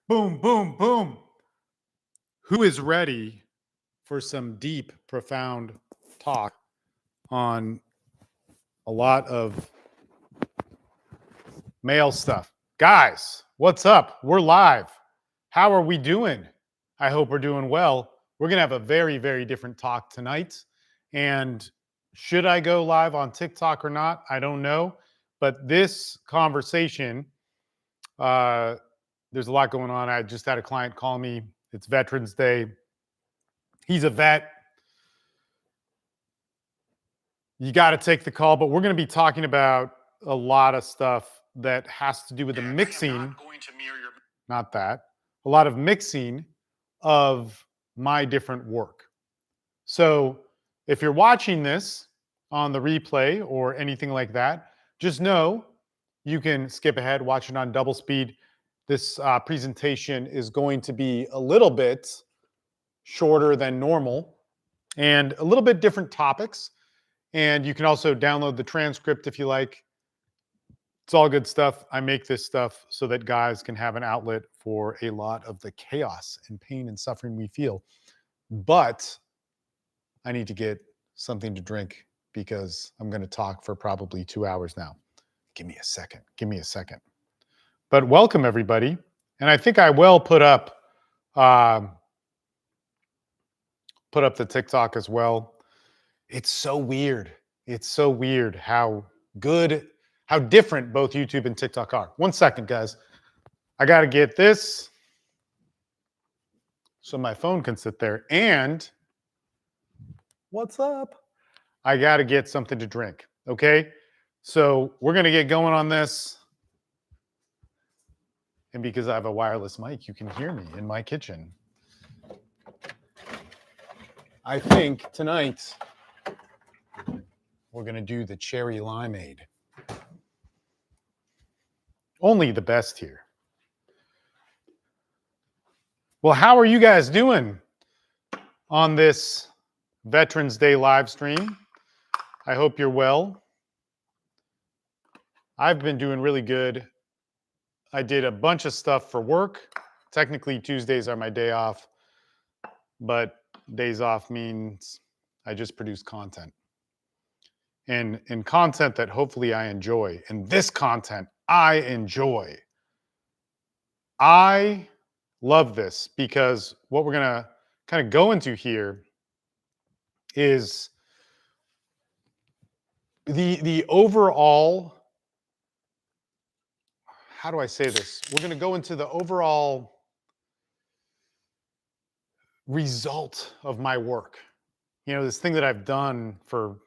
Boom, boom, boom. Who is ready for some deep, profound talk on a lot of male stuff? Guys, what's up? We're live. How are we doing? I hope we're doing well. We're going to have a very, very different talk tonight. And should I go live on TikTok or not? I don't know. But this conversation, there's a lot going on. I just had a client call me. It's Veterans Day. He's a vet. You got to take the call, but we're going to be talking about a lot of stuff that has to do with the mixing. Not that. A lot of mixing of my different work. So if you're watching this on the replay or anything like that, just know you can skip ahead, watch it on double speed. This presentation is going to be a little bit shorter than normal and a little bit different topics. And you can also download the transcript if you like. It's all good stuff. I make this stuff so that guys can have an outlet for a lot of the chaos and pain and suffering we feel. But I need to get something to drink because I'm going to talk for probably 2 hours now. Give me a second. Give me a second. But welcome, everybody. And I think I will put up the TikTok as well. It's so weird. It's so weird how different both YouTube and TikTok are. 1 second, guys. I got to get this so my phone can sit there. And what's up? I got to get something to drink. Okay. So we're going to get going on this. And because I have a wireless mic, you can hear me in my kitchen. I think tonight we're going to do the cherry limeade. Only the best here. Well, how are you guys doing on this Veterans Day live stream? I hope you're well. I've been doing really good. I did a bunch of stuff for work. Technically, Tuesdays are my day off, but days off means I just produce content. And content that hopefully I enjoy. And this content I enjoy. I love this because what we're going to kind of go into here is the overall, how do I say this? We're going to go into the overall result of my work. You know, this thing that I've done for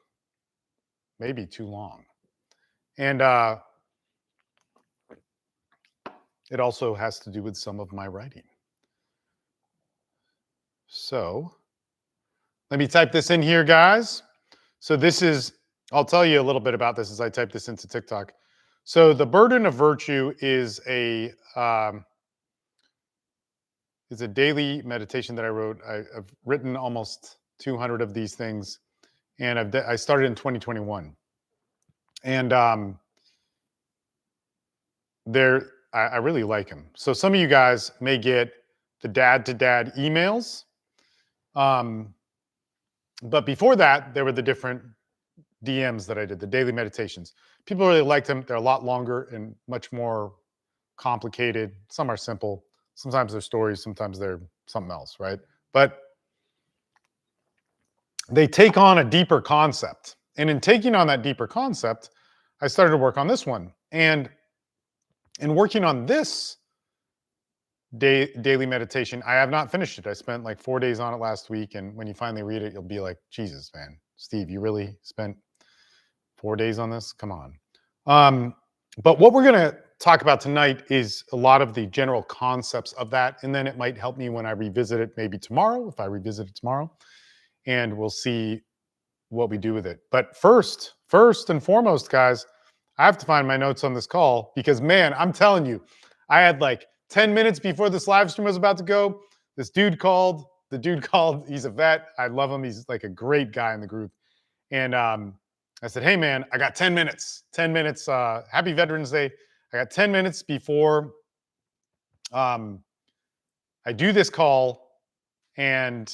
maybe too long. And it also has to do with some of my writing. So let me type this in here, guys. So this is, I'll tell you a little bit about this as I type this into TikTok. So the burden of virtue is a daily meditation that I wrote. I've written almost 200 of these things, and I started in 2021. And I really like them. So some of you guys may get the dad to dad emails. But before that, there were the different DMs that I did, the daily meditations. People really liked them. They're a lot longer and much more complicated. Some are simple. Sometimes they're stories. Sometimes they're something else, right? But they take on a deeper concept. And in taking on that deeper concept, I started to work on this one. And in working on this daily meditation, I have not finished it. I spent like 4 days on it last week. And when you finally read it, you'll be like, Jesus, man, Steve, you really spent 4 days on this? Come on. But what we're going to talk about tonight is a lot of the general concepts of that. And then it might help me when I revisit it maybe tomorrow, if I revisit it tomorrow. And we'll see what we do with it. But first and foremost, guys, I have to find my notes on this call because, man, I'm telling you, I had like 10 minutes before this live stream was about to go. This dude called. The dude called. He's a vet. I love him. He's like a great guy in the group. And I said, hey, man, I got 10 minutes. 10 minutes. Happy Veterans Day. I got 10 minutes before I do this call and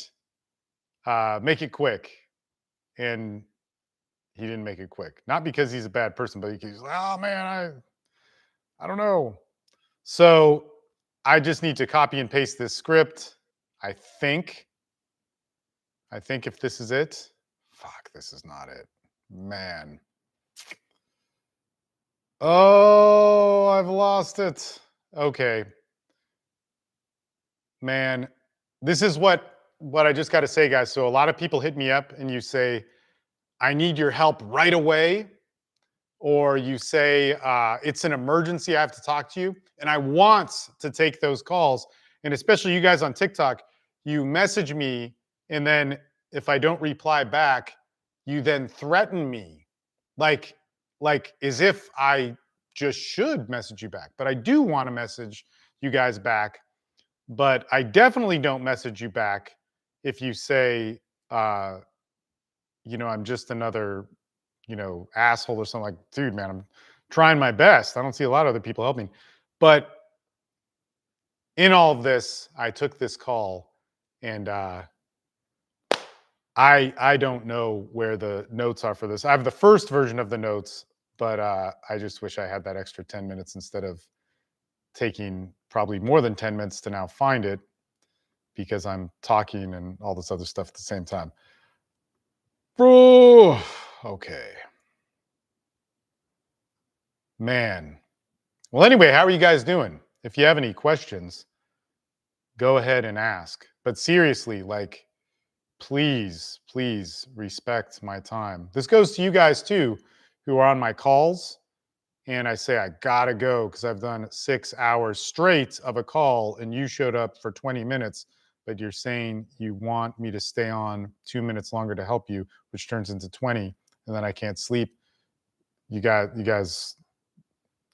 make it quick. And he didn't make it quick. Not because he's a bad person, but he's like, oh man, I don't know. So I just need to copy and paste this script. I think if this is it, fuck, this is not it. Man. Oh, I've lost it. Okay. Man, this is what I just got to say, guys. So a lot of people hit me up and you say, I need your help right away. Or you say, it's an emergency, I have to talk to you. And I want to take those calls. And especially you guys on TikTok, you message me, and then if I don't reply back, you then threaten me. Like as if I just should message you back. But I do want to message you guys back. But I definitely don't message you back if you say, I'm just another asshole or something. Like, dude, man, I'm trying my best. I don't see a lot of other people helping. But in all of this, I took this call, and I don't know where the notes are for this. I have the first version of the notes, but I just wish I had that extra 10 minutes instead of taking probably more than 10 minutes to now find it, because I'm talking and all this other stuff at the same time. Bro, okay. Man. Well, anyway, how are you guys doing? If you have any questions, go ahead and ask. But seriously, like, please respect my time. This goes to you guys too, who are on my calls. And I say, I gotta go because I've done 6 hours straight of a call and you showed up for 20 minutes, but you're saying you want me to stay on 2 minutes longer to help you, which turns into 20, and then I can't sleep. You guys,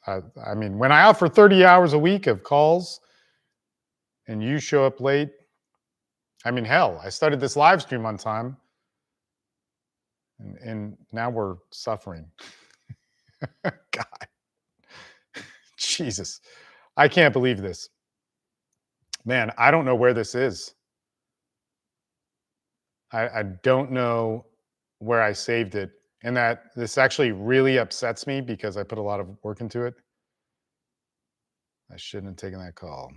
I mean, when I offer 30 hours a week of calls and you show up late, I mean, hell, I started this live stream on time and now we're suffering. God, Jesus, I can't believe this. Man, I don't know where this is. I don't know where I saved it. And that this actually really upsets me because I put a lot of work into it. I shouldn't have taken that call.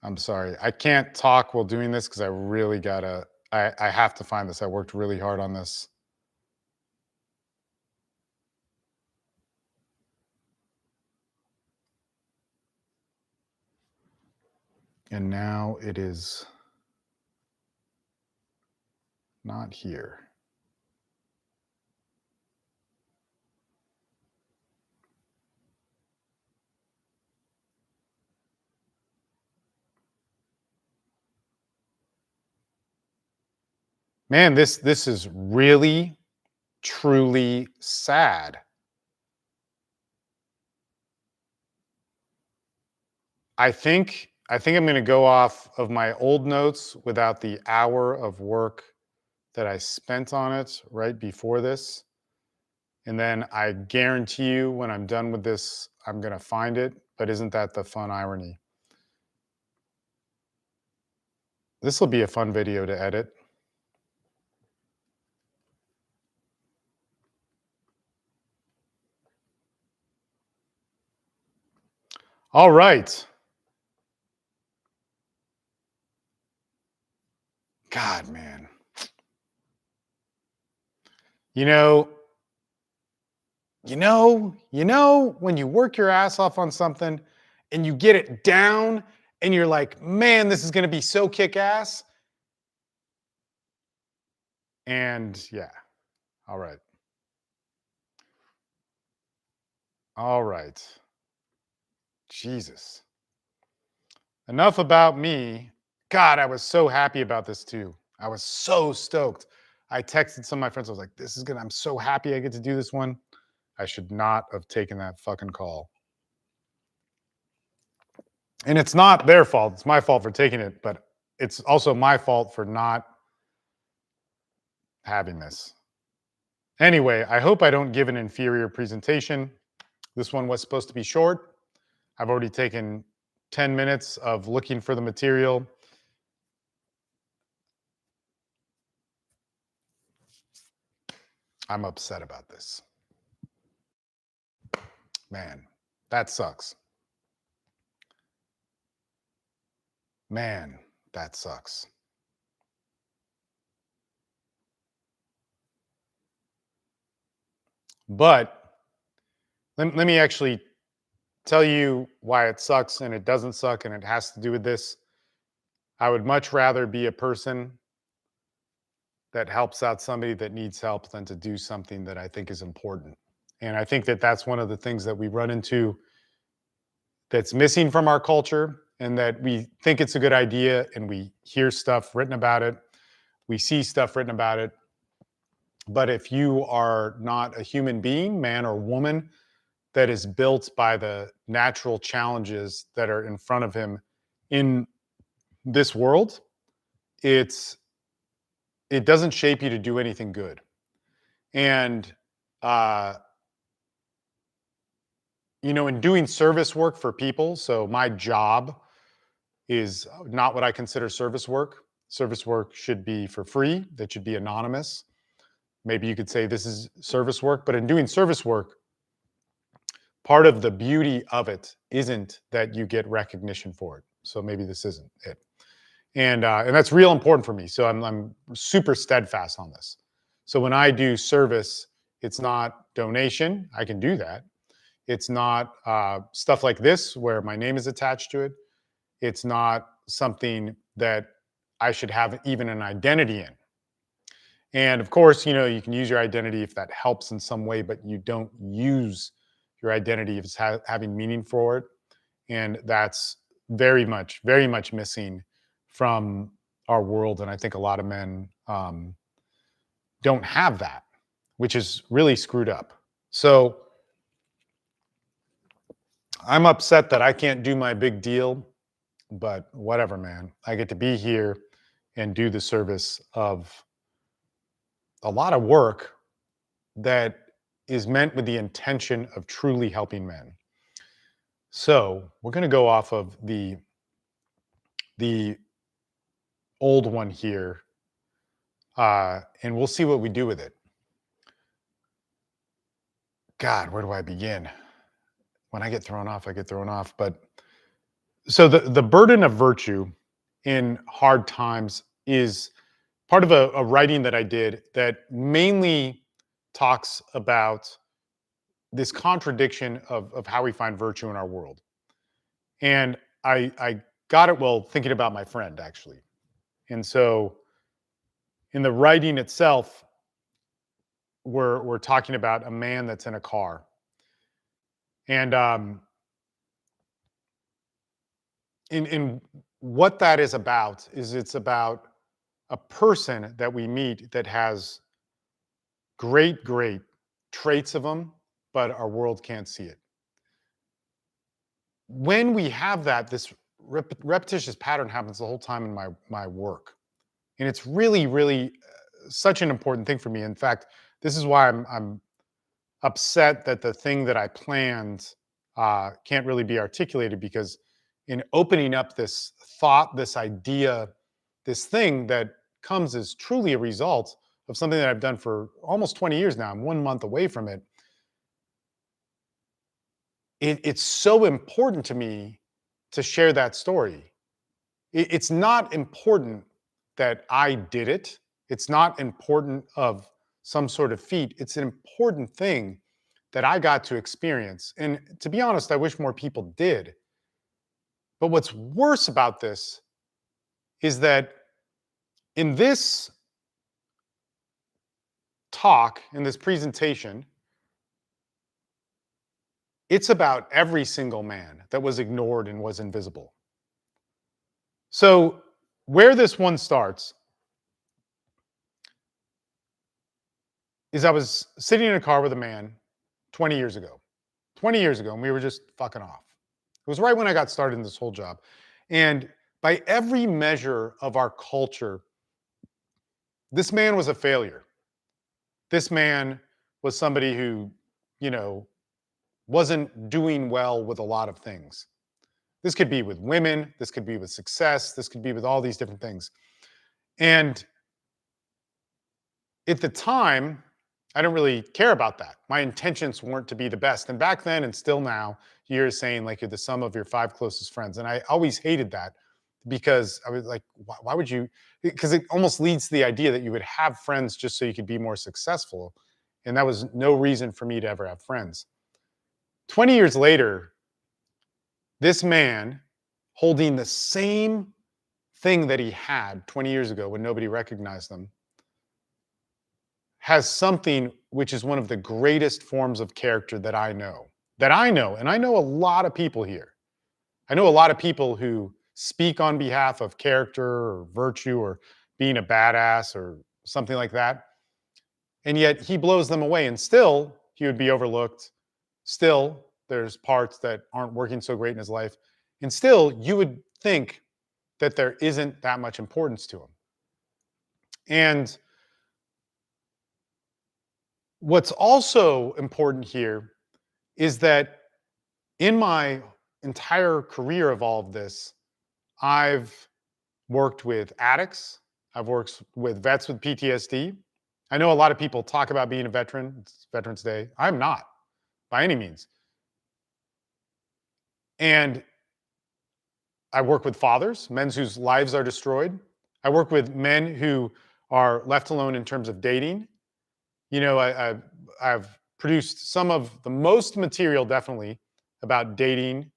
I'm sorry. I can't talk while doing this because I really gotta, I have to find this. I worked really hard on this. And now it is not here. Man, this is really, truly sad. I think I'm going to go off of my old notes without the hour of work that I spent on it right before this. And then I guarantee you when I'm done with this, I'm going to find it. But isn't that the fun irony? This will be a fun video to edit. All right. God, man. You know, when you work your ass off on something and you get it down and you're like, man, this is going to be so kick ass. And yeah. All right. All right. Jesus. Enough about me. God, I was so happy about this too. I was so stoked. I texted some of my friends. I was like, this is good. I'm so happy I get to do this one. I should not have taken that fucking call. And it's not their fault. It's my fault for taking it. But it's also my fault for not having this. Anyway, I hope I don't give an inferior presentation. This one was supposed to be short. I've already taken 10 minutes of looking for the material. I'm upset about this. Man, that sucks. Man, that sucks. But let me actually tell you why it sucks and it doesn't suck and it has to do with this. I would much rather be a person that helps out somebody that needs help than to do something that I think is important. And I think that that's one of the things that we run into that's missing from our culture, and that we think it's a good idea and we hear stuff written about it. We see stuff written about it. But if you are not a human being, man or woman, that is built by the natural challenges that are in front of him in this world, it doesn't shape you to do anything good. And in doing service work for people, so my job is not what I consider service work. Service work should be for free. That should be anonymous. Maybe you could say this is service work, but in doing service work, part of the beauty of it isn't that you get recognition for it. So maybe this isn't it. And that's real important for me. So I'm super steadfast on this. So when I do service, it's not donation. I can do that. It's not stuff like this where my name is attached to it. It's not something that I should have even an identity in. And of course, you can use your identity if that helps in some way, but you don't use your identity if it's having meaning for it. And that's very much missing from our world. And I think a lot of men don't have that, which is really screwed up. So I'm upset that I can't do my big deal, but whatever, man. I get to be here and do the service of a lot of work that is meant with the intention of truly helping men. So we're going to go off of the old one here, and we'll see what we do with it. God, where do I begin? When I get thrown off, I get thrown off. But so the burden of virtue in hard times is part of a writing that I did that mainly talks about this contradiction of how we find virtue in our world. And I got it while thinking about my friend, actually. And so in the writing itself, we're talking about a man that's in a car. And in what that is about is it's about a person that we meet that has great traits of them, but our world can't see it. When we have that, this repetitious pattern happens the whole time in my work, and it's really such an important thing for me. In fact, this is why I'm upset that the thing that I planned can't really be articulated, because in opening up this thought, this idea, this thing that comes as truly a result of something that I've done for almost 20 years now. I'm 1 month away from it. It's so important to me to share that story. It's not important that I did it. It's not important of some sort of feat. It's an important thing that I got to experience. And to be honest, I wish more people did. But what's worse about this is that in this talk, in this presentation, it's about every single man that was ignored and was invisible. So where this one starts is I was sitting in a car with a man 20 years ago. 20 years ago, and we were just fucking off. It was right when I got started in this whole job. By every measure of our culture, this man was a failure. This man was somebody who, you know, wasn't doing well with a lot of things. This could be with women, this could be with success, this could be with all these different things. And at the time, I didn't really care about that. My intentions weren't to be the best. And back then and still now, you're saying like you're the sum of your five closest friends. And I always hated that because I was like, why would you? Because it almost leads to the idea that you would have friends just so you could be more successful. And that was no reason for me to ever have friends. 20 years later, this man holding the same thing that he had 20 years ago when nobody recognized them has something which is one of the greatest forms of character that I know. That I know, and I know a lot of people here. I know a lot of people who speak on behalf of character or virtue or being a badass or something like that. And yet he blows them away, and still he would be overlooked. Still, there's parts that aren't working so great in his life. And still, you would think that there isn't that much importance to him. And what's also important here is that in my entire career of all of this, I've worked with addicts, I've worked with vets with PTSD. I know a lot of people talk about being a veteran, it's Veterans Day. I'm not by any means. And I work with fathers, men whose lives are destroyed. I work with men who are left alone in terms of dating. You know, I've produced some of the most material, definitely, about dating.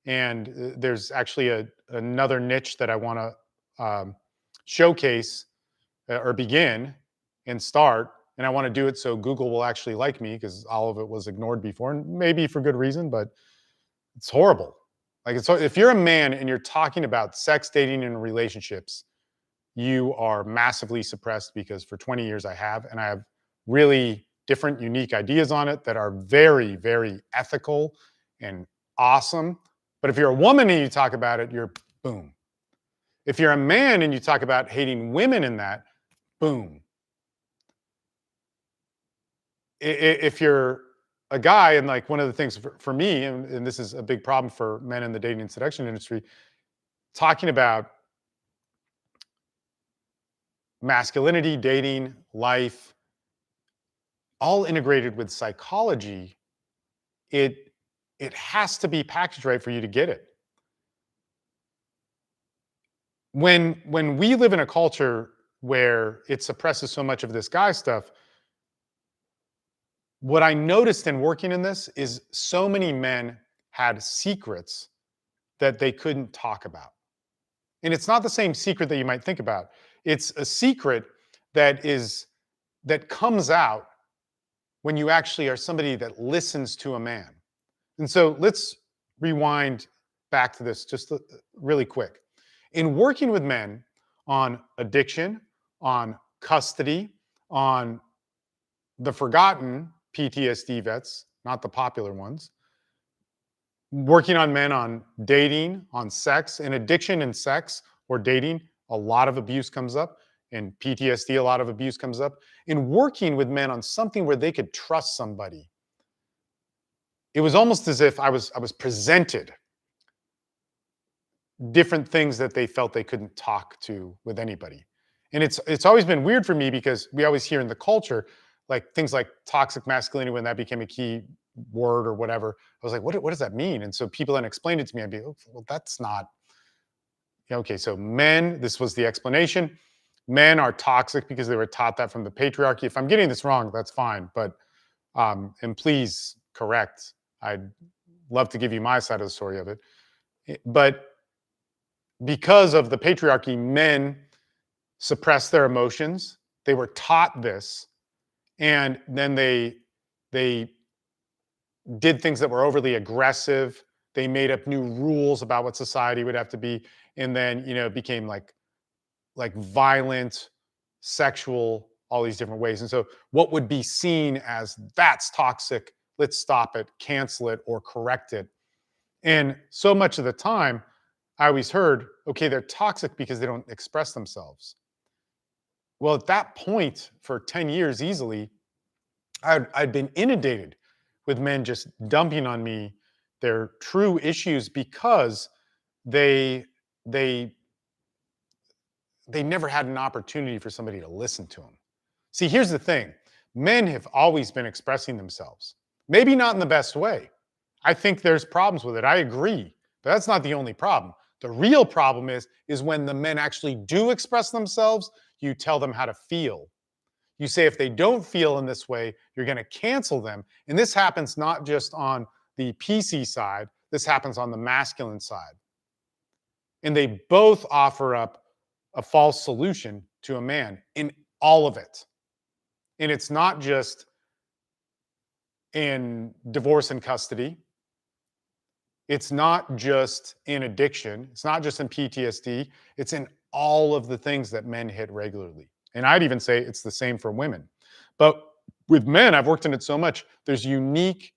And there's actually another niche that I want to showcase or begin and start. And I want to do it so Google will actually like me because all of it was ignored before, and maybe for good reason, but it's horrible. Like, if you're a man and you're talking about sex, dating, and relationships, you are massively suppressed because for 20 years I have, and I have really different, unique ideas on it that are very, very ethical and awesome. But if you're a woman and you talk about it, you're boom. If you're a man and you talk about hating women in that, boom. If you're a guy, and like one of the things for me, and this is a big problem for men in the dating and seduction industry, talking about masculinity, dating, life, all integrated with psychology, it has to be packaged right for you to get it. When we live in a culture where it suppresses so much of this guy stuff, what I noticed in working in this is so many men had secrets that they couldn't talk about. And it's not the same secret that you might think about. It's a secret that comes out when you actually are somebody that listens to a man. And so let's rewind back to this just really quick. In working with men on addiction, on custody, on the forgotten PTSD vets, not the popular ones, working on men on dating, on sex, and addiction and sex or dating, a lot of abuse comes up. In PTSD, a lot of abuse comes up. In working with men on something where they could trust somebody, it was almost as if I was presented different things that they felt they couldn't talk to with anybody. And it's always been weird for me because we always hear in the culture like things like toxic masculinity, when that became a key word or whatever. I was like, what does that mean? And so people then explained it to me. I'd be, oh, well, that's not okay. So men, this was the explanation. Men are toxic because they were taught that from the patriarchy. If I'm getting this wrong, that's fine. But and please correct. I'd love to give you my side of the story of it. But because of the patriarchy, men suppress their emotions. They were taught this, and then they did things that were overly aggressive. They made up new rules about what society would have to be, and then it became like violent, sexual, all these different ways. And so, what would be seen as that's toxic, let's stop it, cancel it, or correct it. And so much of the time, I always heard, okay, they're toxic because they don't express themselves. Well, at that point, for 10 years easily, I'd been inundated with men just dumping on me their true issues because they they they never had an opportunity for somebody to listen to them. See, here's the thing. Men have always been expressing themselves. Maybe not in the best way. I think there's problems with it. I agree. But that's not the only problem. The real problem is when the men actually do express themselves, you tell them how to feel. You say if they don't feel in this way, you're going to cancel them. And this happens not just on the PC side, this happens on the masculine side. And they both offer up a false solution to a man in all of it. And it's not just in divorce and custody. It's not just in addiction. It's not just in PTSD. It's in all of the things that men hit regularly. And I'd even say it's the same for women. But with men, I've worked in it so much, there's unique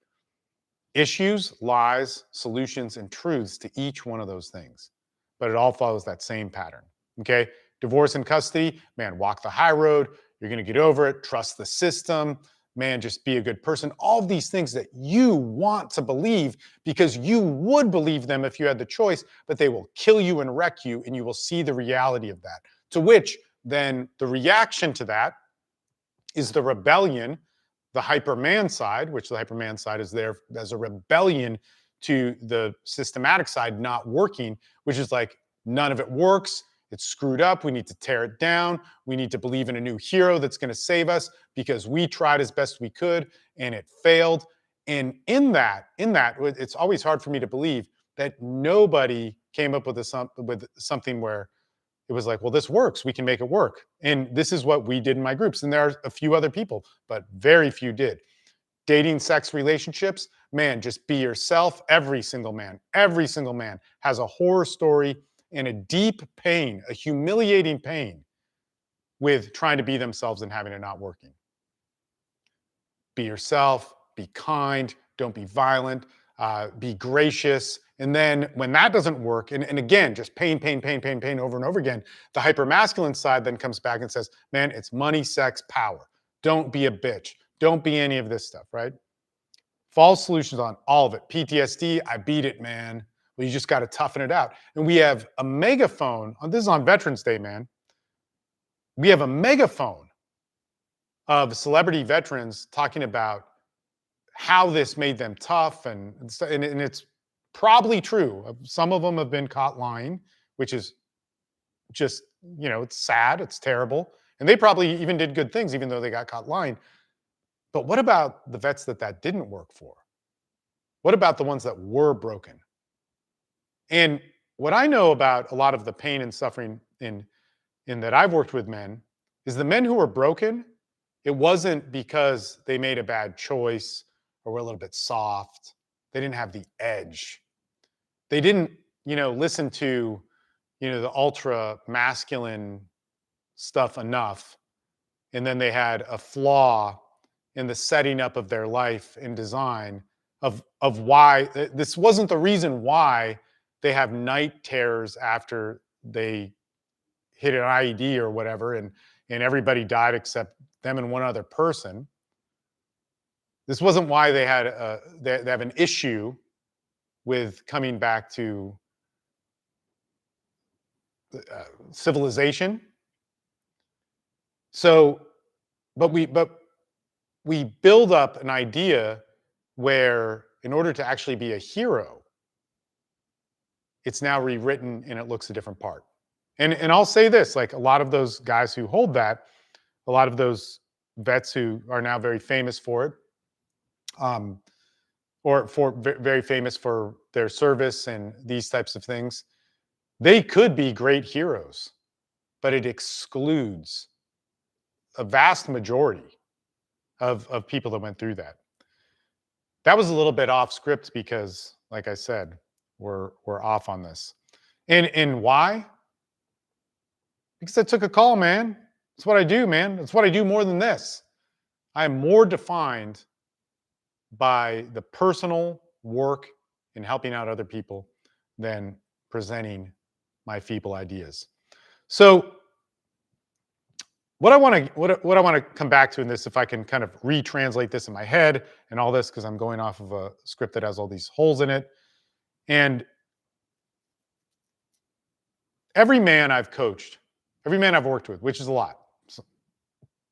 issues, lies, solutions, and truths to each one of those things. But it all follows that same pattern. Okay. Divorce and custody, man, walk the high road. You're going to get over it. Trust the system. Man, just be a good person. All of these things that you want to believe because you would believe them if you had the choice, but they will kill you and wreck you, and you will see the reality of that. To which then the reaction to that is the rebellion, the hyperman side, which the hyperman side is there as a rebellion to the systematic side not working, which is like, none of it works. It's screwed up. We need to tear it down. We need to believe in a new hero that's going to save us because we tried as best we could and it failed. And in that, it's always hard for me to believe that nobody came up with something where it was like, well, this works. We can make it work. And this is what we did in my groups. And there are a few other people, but very few did. Dating, sex, relationships, man, just be yourself. Every single man has a horror story and a deep pain, a humiliating pain with trying to be themselves and having it not working. Be yourself, be kind, don't be violent, be gracious. And then when that doesn't work, and again, just pain over and over again, the hypermasculine side then comes back and says, man, it's money, sex, power. Don't be a bitch. Don't be any of this stuff, right? False solutions on all of it. PTSD, I beat it, man. Well, you just got to toughen it out. And we have a megaphone. This is on Veterans Day, man. We have a megaphone of celebrity veterans talking about how this made them tough. And it's probably true. Some of them have been caught lying, which is just, it's sad. It's terrible. And they probably even did good things, even though they got caught lying. But what about the vets that didn't work for? What about the ones that were broken? And what I know about a lot of the pain and suffering in that I've worked with men is the men who were broken, it wasn't because they made a bad choice or were a little bit soft. They didn't have the edge. They didn't, listen to, the ultra masculine stuff enough. And then they had a flaw in the setting up of their life and design of why this wasn't the reason why they have night terrors after they hit an IED or whatever, and everybody died except them and one other person. This wasn't why they had they have an issue with coming back to civilization. So, but we build up an idea where, in order to actually be a hero, it's now rewritten and it looks a different part. And I'll say this, like a lot of those guys who hold that, a lot of those vets who are now very famous for it, or very famous for their service and these types of things, they could be great heroes, but it excludes a vast majority of people that went through that. That was a little bit off script because, like I said, we're off on this. And why? Because I took a call, man. That's what I do, man. That's what I do more than this. I am more defined by the personal work in helping out other people than presenting my feeble ideas. So what I want to come back to in this, if I can kind of retranslate this in my head and all this, because I'm going off of a script that has all these holes in it. And every man I've coached, every man I've worked with, which is a lot,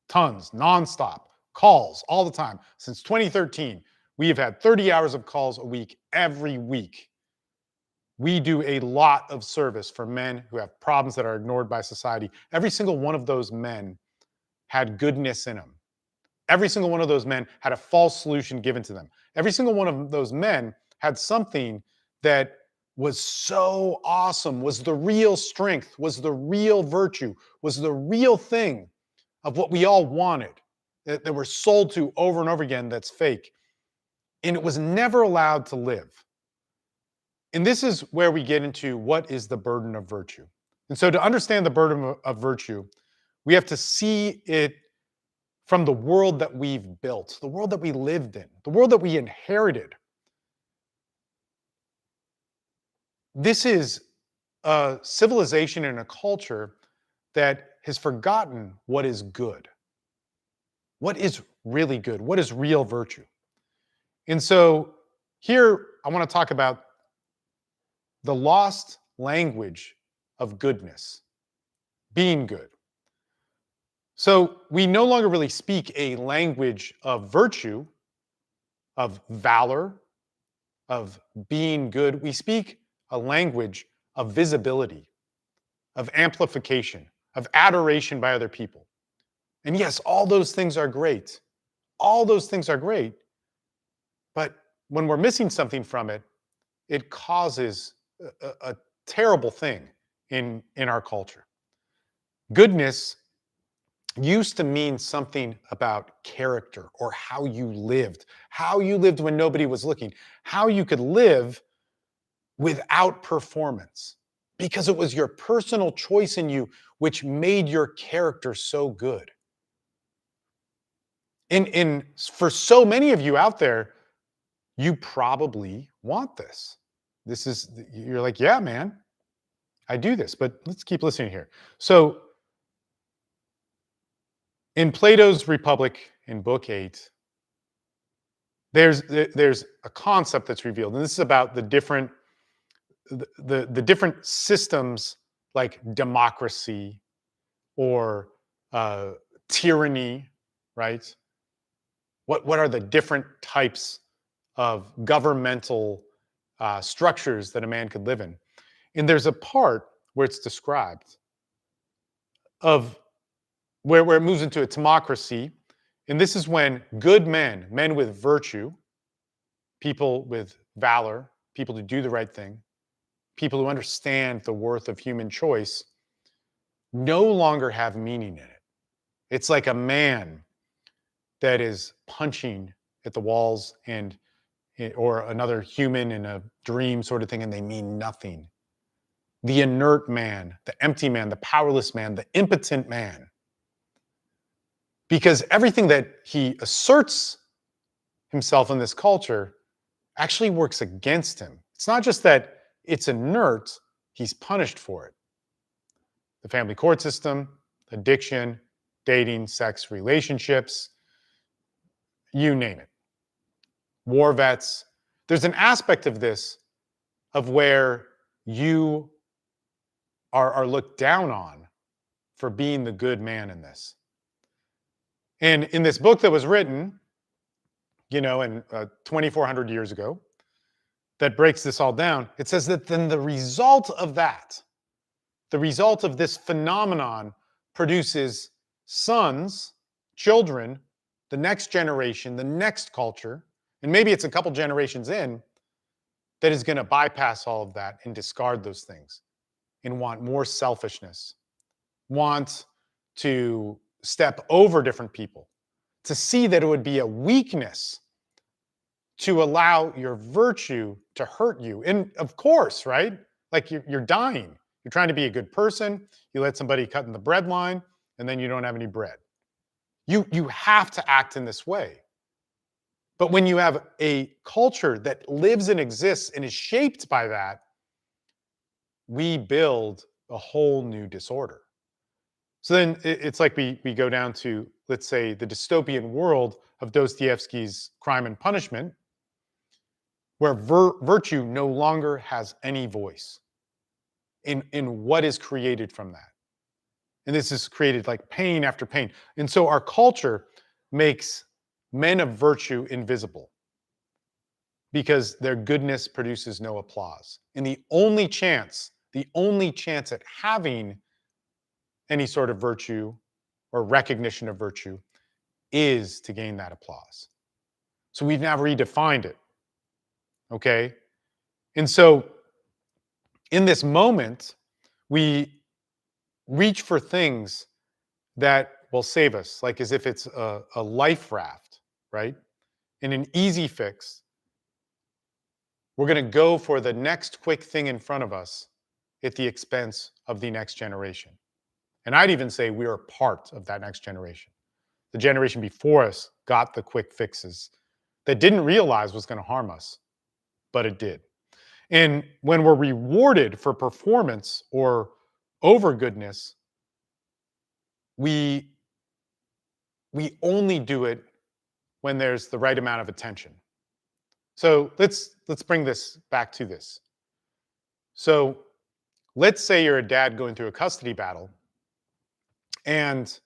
tons, nonstop, calls all the time. Since 2013, we have had 30 hours of calls a week, every week. We do a lot of service for men who have problems that are ignored by society. Every single one of those men had goodness in them. Every single one of those men had a false solution given to them. Every single one of those men had something that was so awesome, was the real strength, was the real virtue, was the real thing of what we all wanted, that we're sold to over and over again that's fake. And it was never allowed to live. And this is where we get into what is the burden of virtue. And so to understand the burden of virtue, we have to see it from the world that we've built, the world that we lived in, the world that we inherited. This is a civilization and a culture that has forgotten what is good. What is really good? What is real virtue? And so here I want to talk about the lost language of goodness, being good. So we no longer really speak a language of virtue, of valor, of being good. We speak a language of visibility, of amplification, of adoration by other people. And yes, all those things are great. All those things are great. But when we're missing something from it, it causes a terrible thing in our culture. Goodness used to mean something about character or how you lived when nobody was looking, how you could live without performance, because it was your personal choice in you which made your character so good. And for so many of you out there, you probably want this. You're like, yeah, man, I do this, but let's keep listening here. So in Plato's Republic, in Book 8, there's a concept that's revealed, and this is about the different different systems like democracy or tyranny, right? What are the different types of governmental structures that a man could live in? And there's a part where it's described of where it moves into a democracy. And this is when good men, men with virtue, people with valor, people who do the right thing, people who understand the worth of human choice, no longer have meaning in it. It's like a man that is punching at the walls or another human in a dream sort of thing, and they mean nothing. The inert man, the empty man, the powerless man, the impotent man. Because everything that he asserts himself in this culture actually works against him. It's not just that it's inert, he's punished for it. The family court system, addiction, dating, sex, relationships, you name it. War vets. There's an aspect of this of where you are looked down on for being the good man in this. And in this book that was written, in 2,400 years ago, that breaks this all down, it says that then the result of this phenomenon produces sons, children, the next generation, the next culture, and maybe it's a couple generations in, that is going to bypass all of that and discard those things and want more selfishness, want to step over different people, to see that it would be a weakness to allow your virtue to hurt you. And of course, right? Like you're dying. You're trying to be a good person. You let somebody cut in the bread line, and then you don't have any bread. You have to act in this way. But when you have a culture that lives and exists and is shaped by that, we build a whole new disorder. So then it's like we go down to, let's say, the dystopian world of Dostoevsky's Crime and Punishment, where virtue no longer has any voice in what is created from that. And this is created like pain after pain. And so our culture makes men of virtue invisible because their goodness produces no applause. And the only chance at having any sort of virtue or recognition of virtue is to gain that applause. So we've now redefined it. Okay. And so in this moment, we reach for things that will save us, like as if it's a life raft, right? In an easy fix, we're going to go for the next quick thing in front of us at the expense of the next generation. And I'd even say we are part of that next generation. The generation before us got the quick fixes that didn't realize was going to harm us, but it did. And when we're rewarded for performance or over goodness, we only do it when there's the right amount of attention. So let's bring this back to this. So let's say you're a dad going through a custody battle and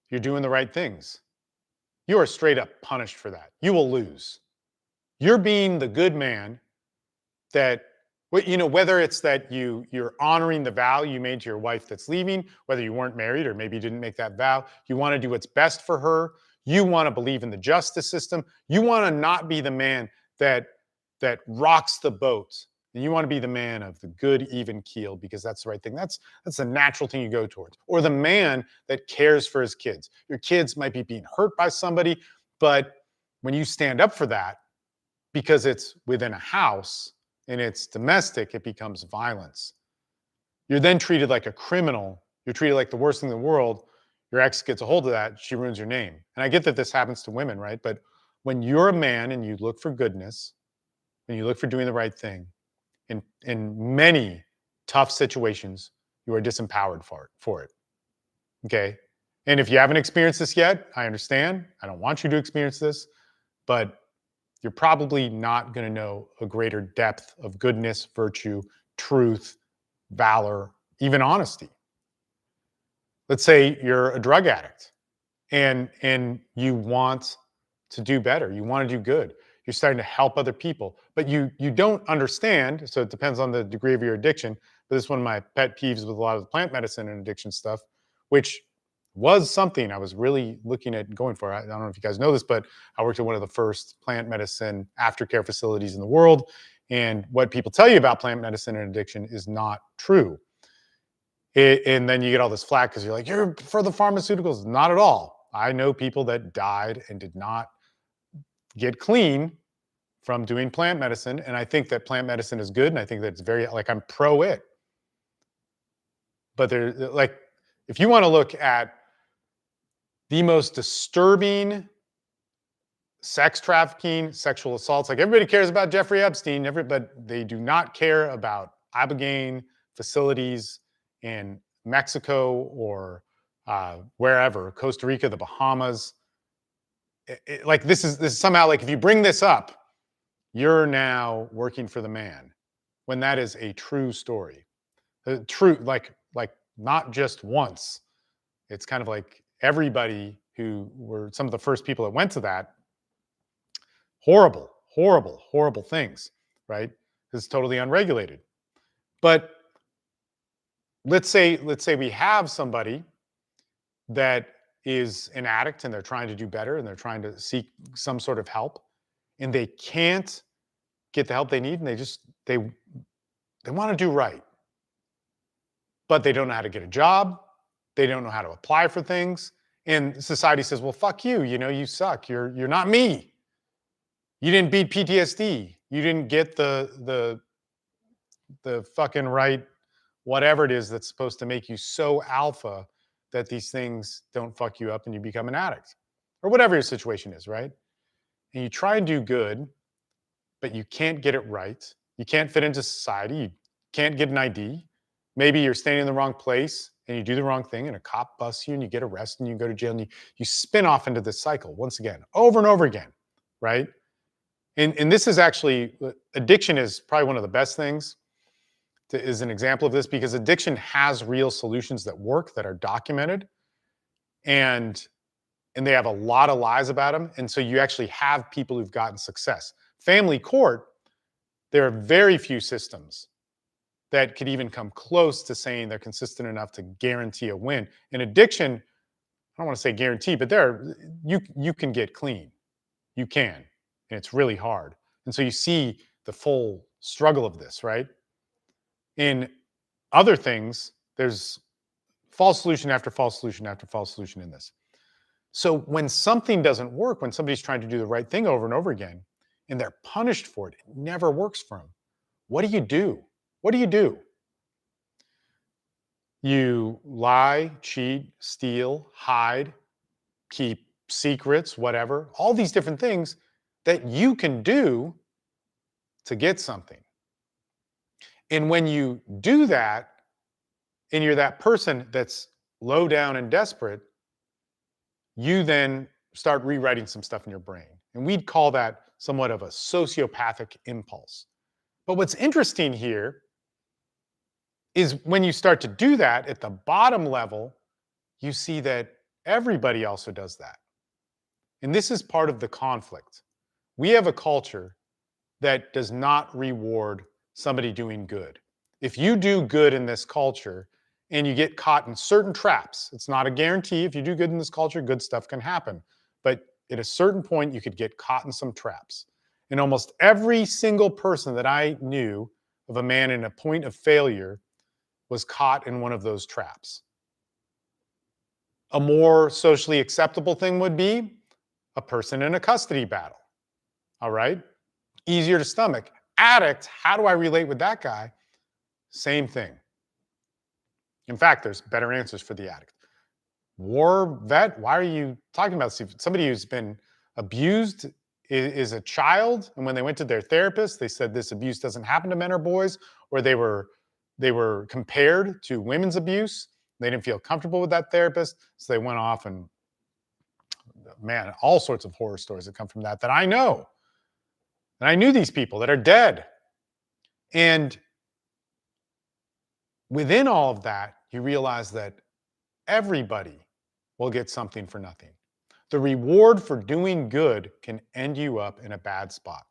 you're doing the right things. You are straight up punished for that. You will lose. You're being the good man that, whether it's that you're honoring the vow you made to your wife that's leaving, whether you weren't married or maybe you didn't make that vow, you want to do what's best for her. You want to believe in the justice system. You want to not be the man that rocks the boat. And you want to be the man of the good, even keel, because that's the right thing. That's the natural thing you go towards. Or the man that cares for his kids. Your kids might be being hurt by somebody, but when you stand up for that, because it's within a house and it's domestic, it becomes violence. You're then treated like a criminal. You're treated like the worst thing in the world. Your ex gets a hold of that, she ruins your name. And I get that this happens to women, right? But when you're a man and you look for goodness, and you look for doing the right thing, in many tough situations, you are disempowered for it. Okay? And if you haven't experienced this yet, I understand. I don't want you to experience this, but you're probably not going to know a greater depth of goodness, virtue, truth, valor, even honesty. Let's say you're a drug addict and you want to do better. You want to do good. You're starting to help other people, but you don't understand. So it depends on the degree of your addiction. But this is one of my pet peeves with a lot of the plant medicine and addiction stuff, which was something I was really looking at going for. I don't know if you guys know this, but I worked at one of the first plant medicine aftercare facilities in the world. And what people tell you about plant medicine and addiction is not true. And then you get all this flack because you're like, you're for the pharmaceuticals. Not at all. I know people that died and did not get clean from doing plant medicine. And I think that plant medicine is good. And I think that it's very, like, I'm pro it. But there's like, if you want to look at the most disturbing sex trafficking, sexual assaults, like everybody cares about Jeffrey Epstein, but they do not care about Ibogaine facilities in Mexico or wherever, Costa Rica, the Bahamas. Like this is somehow like if you bring this up, you're now working for the man, when that is a true story. True, like not just once. It's kind of like everybody who were some of the first people that went to that. Horrible, horrible, horrible things, right? It's totally unregulated. But let's say we have somebody that is an addict and they're trying to do better and they're trying to seek some sort of help and they can't get the help they need and they want to do right. But they don't know how to get a job. They don't know how to apply for things. And society says, well, fuck you. You suck. You're not me. You didn't beat PTSD. You didn't get the fucking right, whatever it is that's supposed to make you so alpha that these things don't fuck you up and you become an addict or whatever your situation is, right? And you try and do good, but you can't get it right. You can't fit into society. You can't get an ID. Maybe you're standing in the wrong place and you do the wrong thing and a cop busts you and you get arrested and you go to jail and you spin off into this cycle once again, over and over again, right? And this is actually, addiction is probably one of the best things is an example of this because addiction has real solutions that work that are documented and they have a lot of lies about them. And so you actually have people who've gotten success. Family court, there are very few systems that could even come close to saying they're consistent enough to guarantee a win. In addiction, I don't want to say guarantee, but you can get clean. You can, and it's really hard. And so you see the full struggle of this, right? In other things, there's false solution after false solution after false solution in this. So when something doesn't work, when somebody's trying to do the right thing over and over again, and they're punished for it, it never works for them. What do you do? What do you do? You lie, cheat, steal, hide, keep secrets, whatever, all these different things that you can do to get something. And when you do that, and you're that person that's low down and desperate, you then start rewriting some stuff in your brain. And we'd call that somewhat of a sociopathic impulse. But what's interesting here is when you start to do that at the bottom level, you see that everybody also does that. And this is part of the conflict. We have a culture that does not reward somebody doing good. If you do good in this culture and you get caught in certain traps, it's not a guarantee. If you do good in this culture, good stuff can happen. But at a certain point, you could get caught in some traps. And almost every single person that I knew of a man in a point of failure was caught in one of those traps. A more socially acceptable thing would be a person in a custody battle. All right? Easier to stomach. Addict, how do I relate with that guy? Same thing. In fact, there's better answers for the addict. War vet, why are you talking about this? Somebody who's been abused is a child, and when they went to their therapist, they said this abuse doesn't happen to men or boys, or they were compared to women's abuse. They didn't feel comfortable with that therapist, so they went off and, man, all sorts of horror stories that come from that I know. And I knew these people that are dead. And within all of that, you realize that everybody will get something for nothing. The reward for doing good can end you up in a bad spot.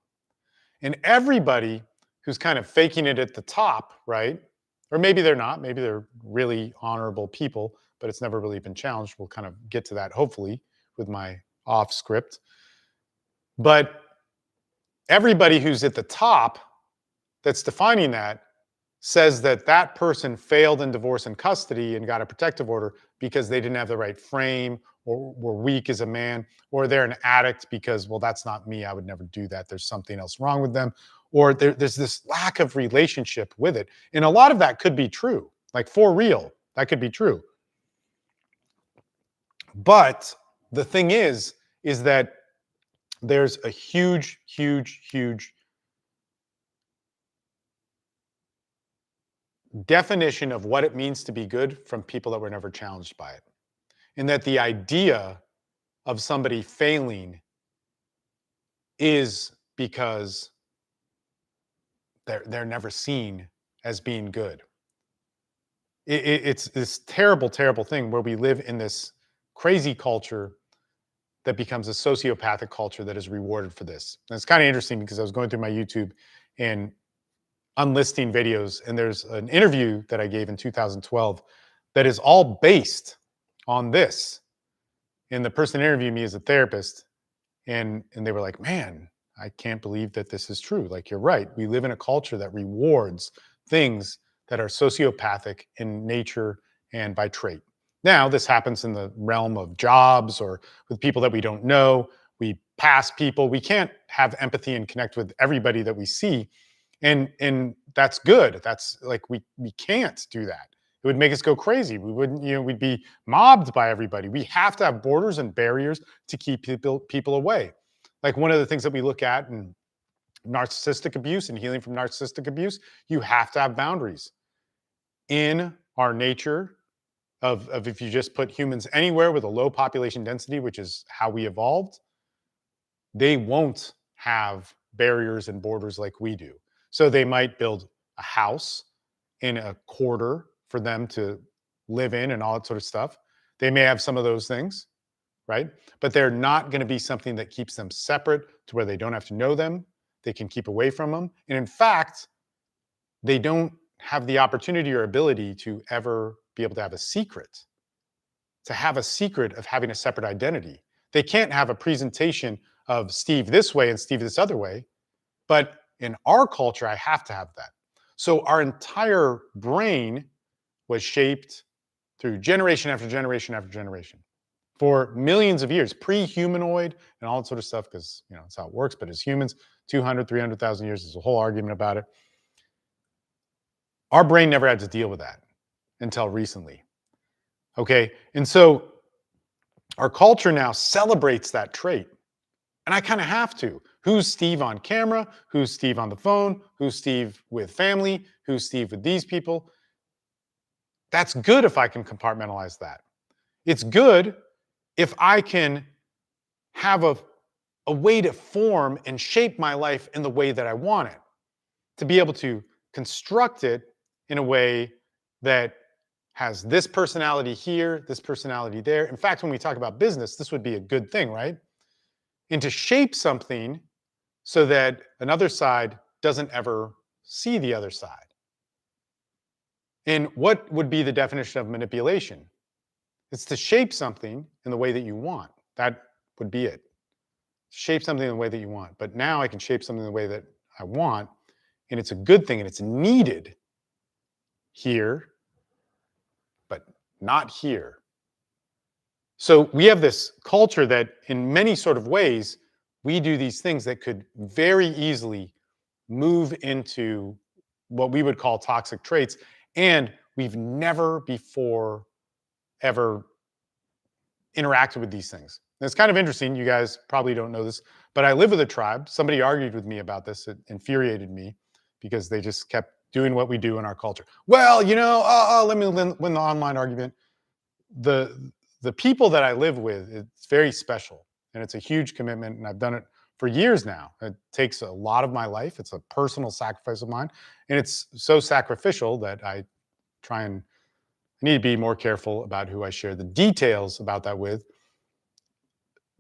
And everybody who's kind of faking it at the top, right? Or maybe they're not, maybe they're really honorable people, but it's never really been challenged. We'll kind of get to that, hopefully, with my off script. But everybody who's at the top that's defining that says that that person failed in divorce and custody and got a protective order because they didn't have the right frame or were weak as a man, or they're an addict because, well, that's not me. I would never do that. There's something else wrong with them. Or there's this lack of relationship with it. And a lot of that could be true. Like for real, that could be true. But the thing is that there's a huge, huge, huge definition of what it means to be good from people that were never challenged by it. And that the idea of somebody failing is because they're never seen as being good. It's this terrible, terrible thing where we live in this crazy culture that becomes a sociopathic culture that is rewarded for this. And it's kind of interesting because I was going through my YouTube and unlisting videos, and there's an interview that I gave in 2012 that is all based on this. And the person interviewing me is a therapist, and they were like, man, I can't believe that this is true. Like, you're right. We live in a culture that rewards things that are sociopathic in nature and by trait. Now, this happens in the realm of jobs or with people that we don't know. We pass people. We can't have empathy and connect with everybody that we see. And that's good. That's like, we can't do that. It would make us go crazy. We wouldn't, we'd be mobbed by everybody. We have to have borders and barriers to keep people away. Like one of the things that we look at in narcissistic abuse and healing from narcissistic abuse, you have to have boundaries. in our nature of if you just put humans anywhere with a low population density, which is how we evolved, they won't have barriers and borders like we do. So they might build a house in a quarter for them to live in and all that sort of stuff. They may have some of those things, right? But they're not going to be something that keeps them separate to where they don't have to know them. They can keep away from them. And in fact, they don't have the opportunity or ability to ever be able to have a secret, of having a separate identity. They can't have a presentation of Steve this way and Steve this other way. But in our culture, I have to have that. So our entire brain was shaped through generation after generation after generation for millions of years, pre-humanoid and all that sort of stuff, because that's how it works. But as humans, 200, 300,000 years, there's a whole argument about it. Our brain never had to deal with that until recently. Okay. And so our culture now celebrates that trait. And I kind of have to. Who's Steve on camera? Who's Steve on the phone? Who's Steve with family? Who's Steve with these people? That's good if I can compartmentalize that. It's good if I can have a way to form and shape my life in the way that I want it, to be able to construct it in a way that has this personality here, this personality there. In fact, when we talk about business, this would be a good thing, right? And to shape something so that another side doesn't ever see the other side. And what would be the definition of manipulation? It's to shape something in the way that you want. That would be it. Shape something in the way that you want. But now I can shape something in the way that I want, and it's a good thing, and it's needed here, but not here. So we have this culture that in many sort of ways, we do these things that could very easily move into what we would call toxic traits. And we've never before ever interacted with these things. And it's kind of interesting. You guys probably don't know this, but I live with a tribe. Somebody argued with me about this. It infuriated me because they just kept doing what we do in our culture. Well, let me win the online argument. The people that I live with, it's very special, and it's a huge commitment, and I've done it for years now. It takes a lot of my life. It's a personal sacrifice of mine, and it's so sacrificial that I need to be more careful about who I share the details about that with.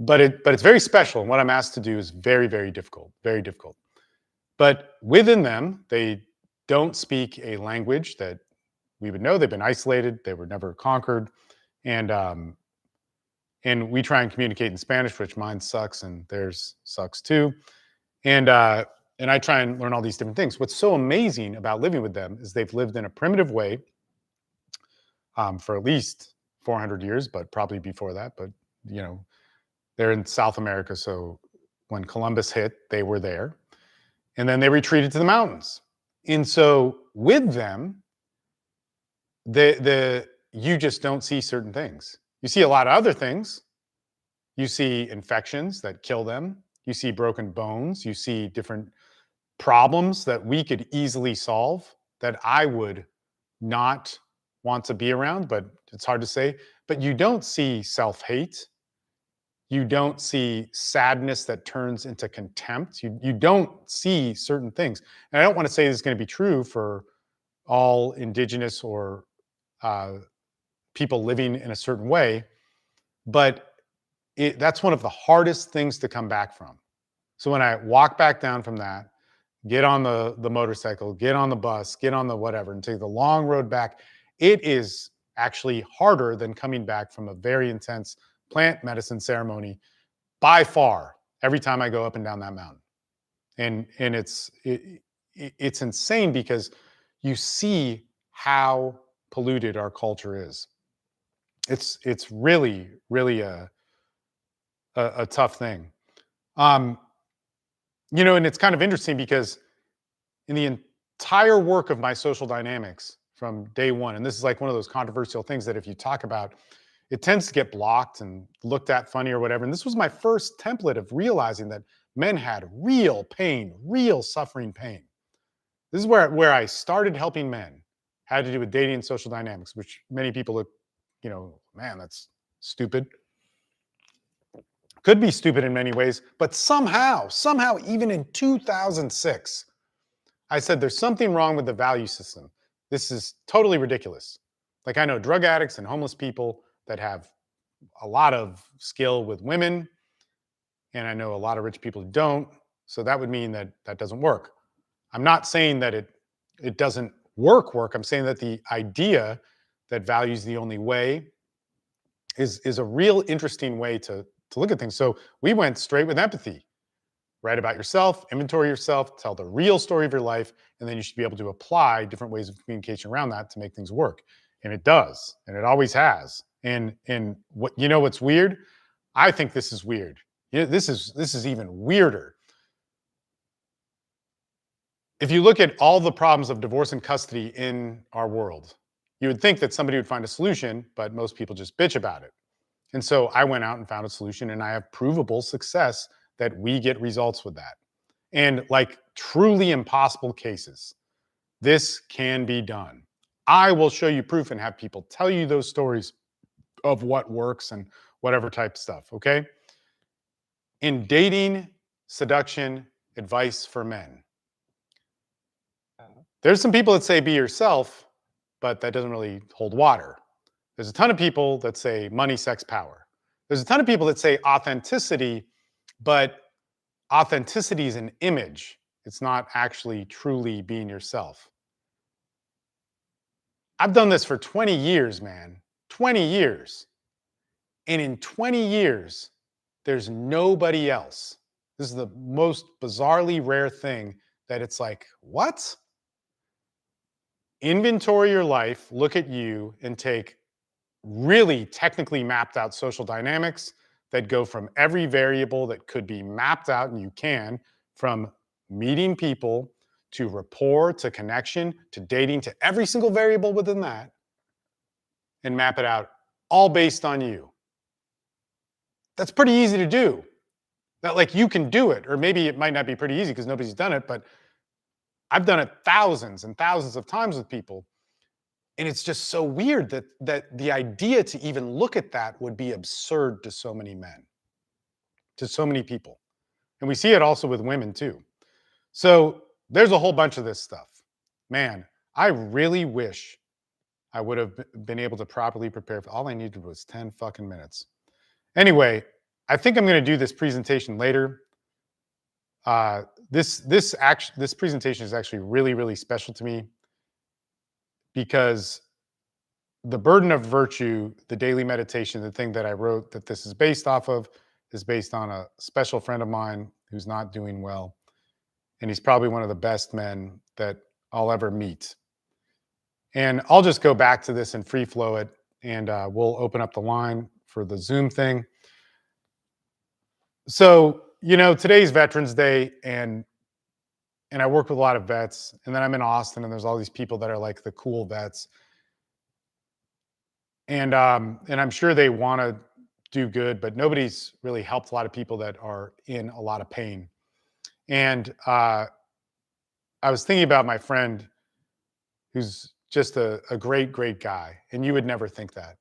But it's very special, and what I'm asked to do is very, very difficult, very difficult. But within them, they don't speak a language that we would know. They've been isolated. They were never conquered. And we try and communicate in Spanish, which mine sucks and theirs sucks too. And I try and learn all these different things. What's so amazing about living with them is they've lived in a primitive way for at least 400 years, but probably before that. But they're in South America, so when Columbus hit, they were there, and then they retreated to the mountains. And so with them, you just don't see certain things. You see a lot of other things. You see infections that kill them. You see broken bones. You see different problems that we could easily solve that I would not want to be around, but it's hard to say. But you don't see self-hate. You don't see sadness that turns into contempt. You don't see certain things. And I don't want to say this is going to be true for all indigenous or people living in a certain way, but that's one of the hardest things to come back from. So when I walk back down from that, get on the motorcycle, get on the bus, get on the whatever, and take the long road back, it is actually harder than coming back from a very intense plant medicine ceremony by far every time I go up and down that mountain. And it's insane because you see how polluted our culture is. It's really, really a tough thing. And it's kind of interesting because in the entire work of my social dynamics from day one, and this is like one of those controversial things that if you talk about, it tends to get blocked and looked at funny or whatever. And this was my first template of realizing that men had real pain, real suffering pain. This is where I started helping men had to do with dating and social dynamics, which many people look, man, that's stupid. Could be stupid in many ways, but somehow, even in 2006, I said there's something wrong with the value system. This is totally ridiculous. Like I know drug addicts and homeless people that have a lot of skill with women, and I know a lot of rich people who don't. So that would mean that that doesn't work. I'm not saying that it doesn't work. I'm saying that the idea that value is the only way is a real interesting way to look at things. So we went straight with empathy. Write about yourself, inventory yourself, tell the real story of your life, and then you should be able to apply different ways of communication around that to make things work. And it does, and it always has. And what what's weird? I think this is weird. This is even weirder. If you look at all the problems of divorce and custody in our world, you would think that somebody would find a solution, but most people just bitch about it. And so I went out and found a solution, and I have provable success that we get results with that. And like truly impossible cases, this can be done. I will show you proof and have people tell you those stories of what works and whatever type of stuff, okay? In dating, seduction, advice for men. There's some people that say be yourself, but that doesn't really hold water. There's a ton of people that say money, sex, power. There's a ton of people that say authenticity, but authenticity is an image. It's not actually truly being yourself. I've done this for 20 years, man. 20 years. And in 20 years, there's nobody else. This is the most bizarrely rare thing that it's like, what? Inventory your life, look at you, and take really technically mapped out social dynamics that go from every variable that could be mapped out, and you can, from meeting people to rapport to connection to dating to every single variable within that, and map it out all based on you. That's pretty easy to do. That like you can do it, or maybe it might not be pretty easy because nobody's done it, but I've done it thousands and thousands of times with people. And it's just so weird that the idea to even look at that would be absurd to so many men, to so many people. And we see it also with women too. So there's a whole bunch of this stuff. Man, I really wish I would have been able to properly prepare. All I needed was 10 fucking minutes. Anyway, I think I'm going to do this presentation later. This presentation is actually really, really special to me because the burden of virtue, the daily meditation, the thing that I wrote that this is based off of, is based on a special friend of mine who's not doing well. And he's probably one of the best men that I'll ever meet. And I'll just go back to this and free flow it, and we'll open up the line for the Zoom thing. So, today's Veterans Day, and I work with a lot of vets, and then I'm in Austin, and there's all these people that are like the cool vets. And I'm sure they want to do good, but nobody's really helped a lot of people that are in a lot of pain. And I was thinking about my friend who's just a great, great guy. And you would never think that.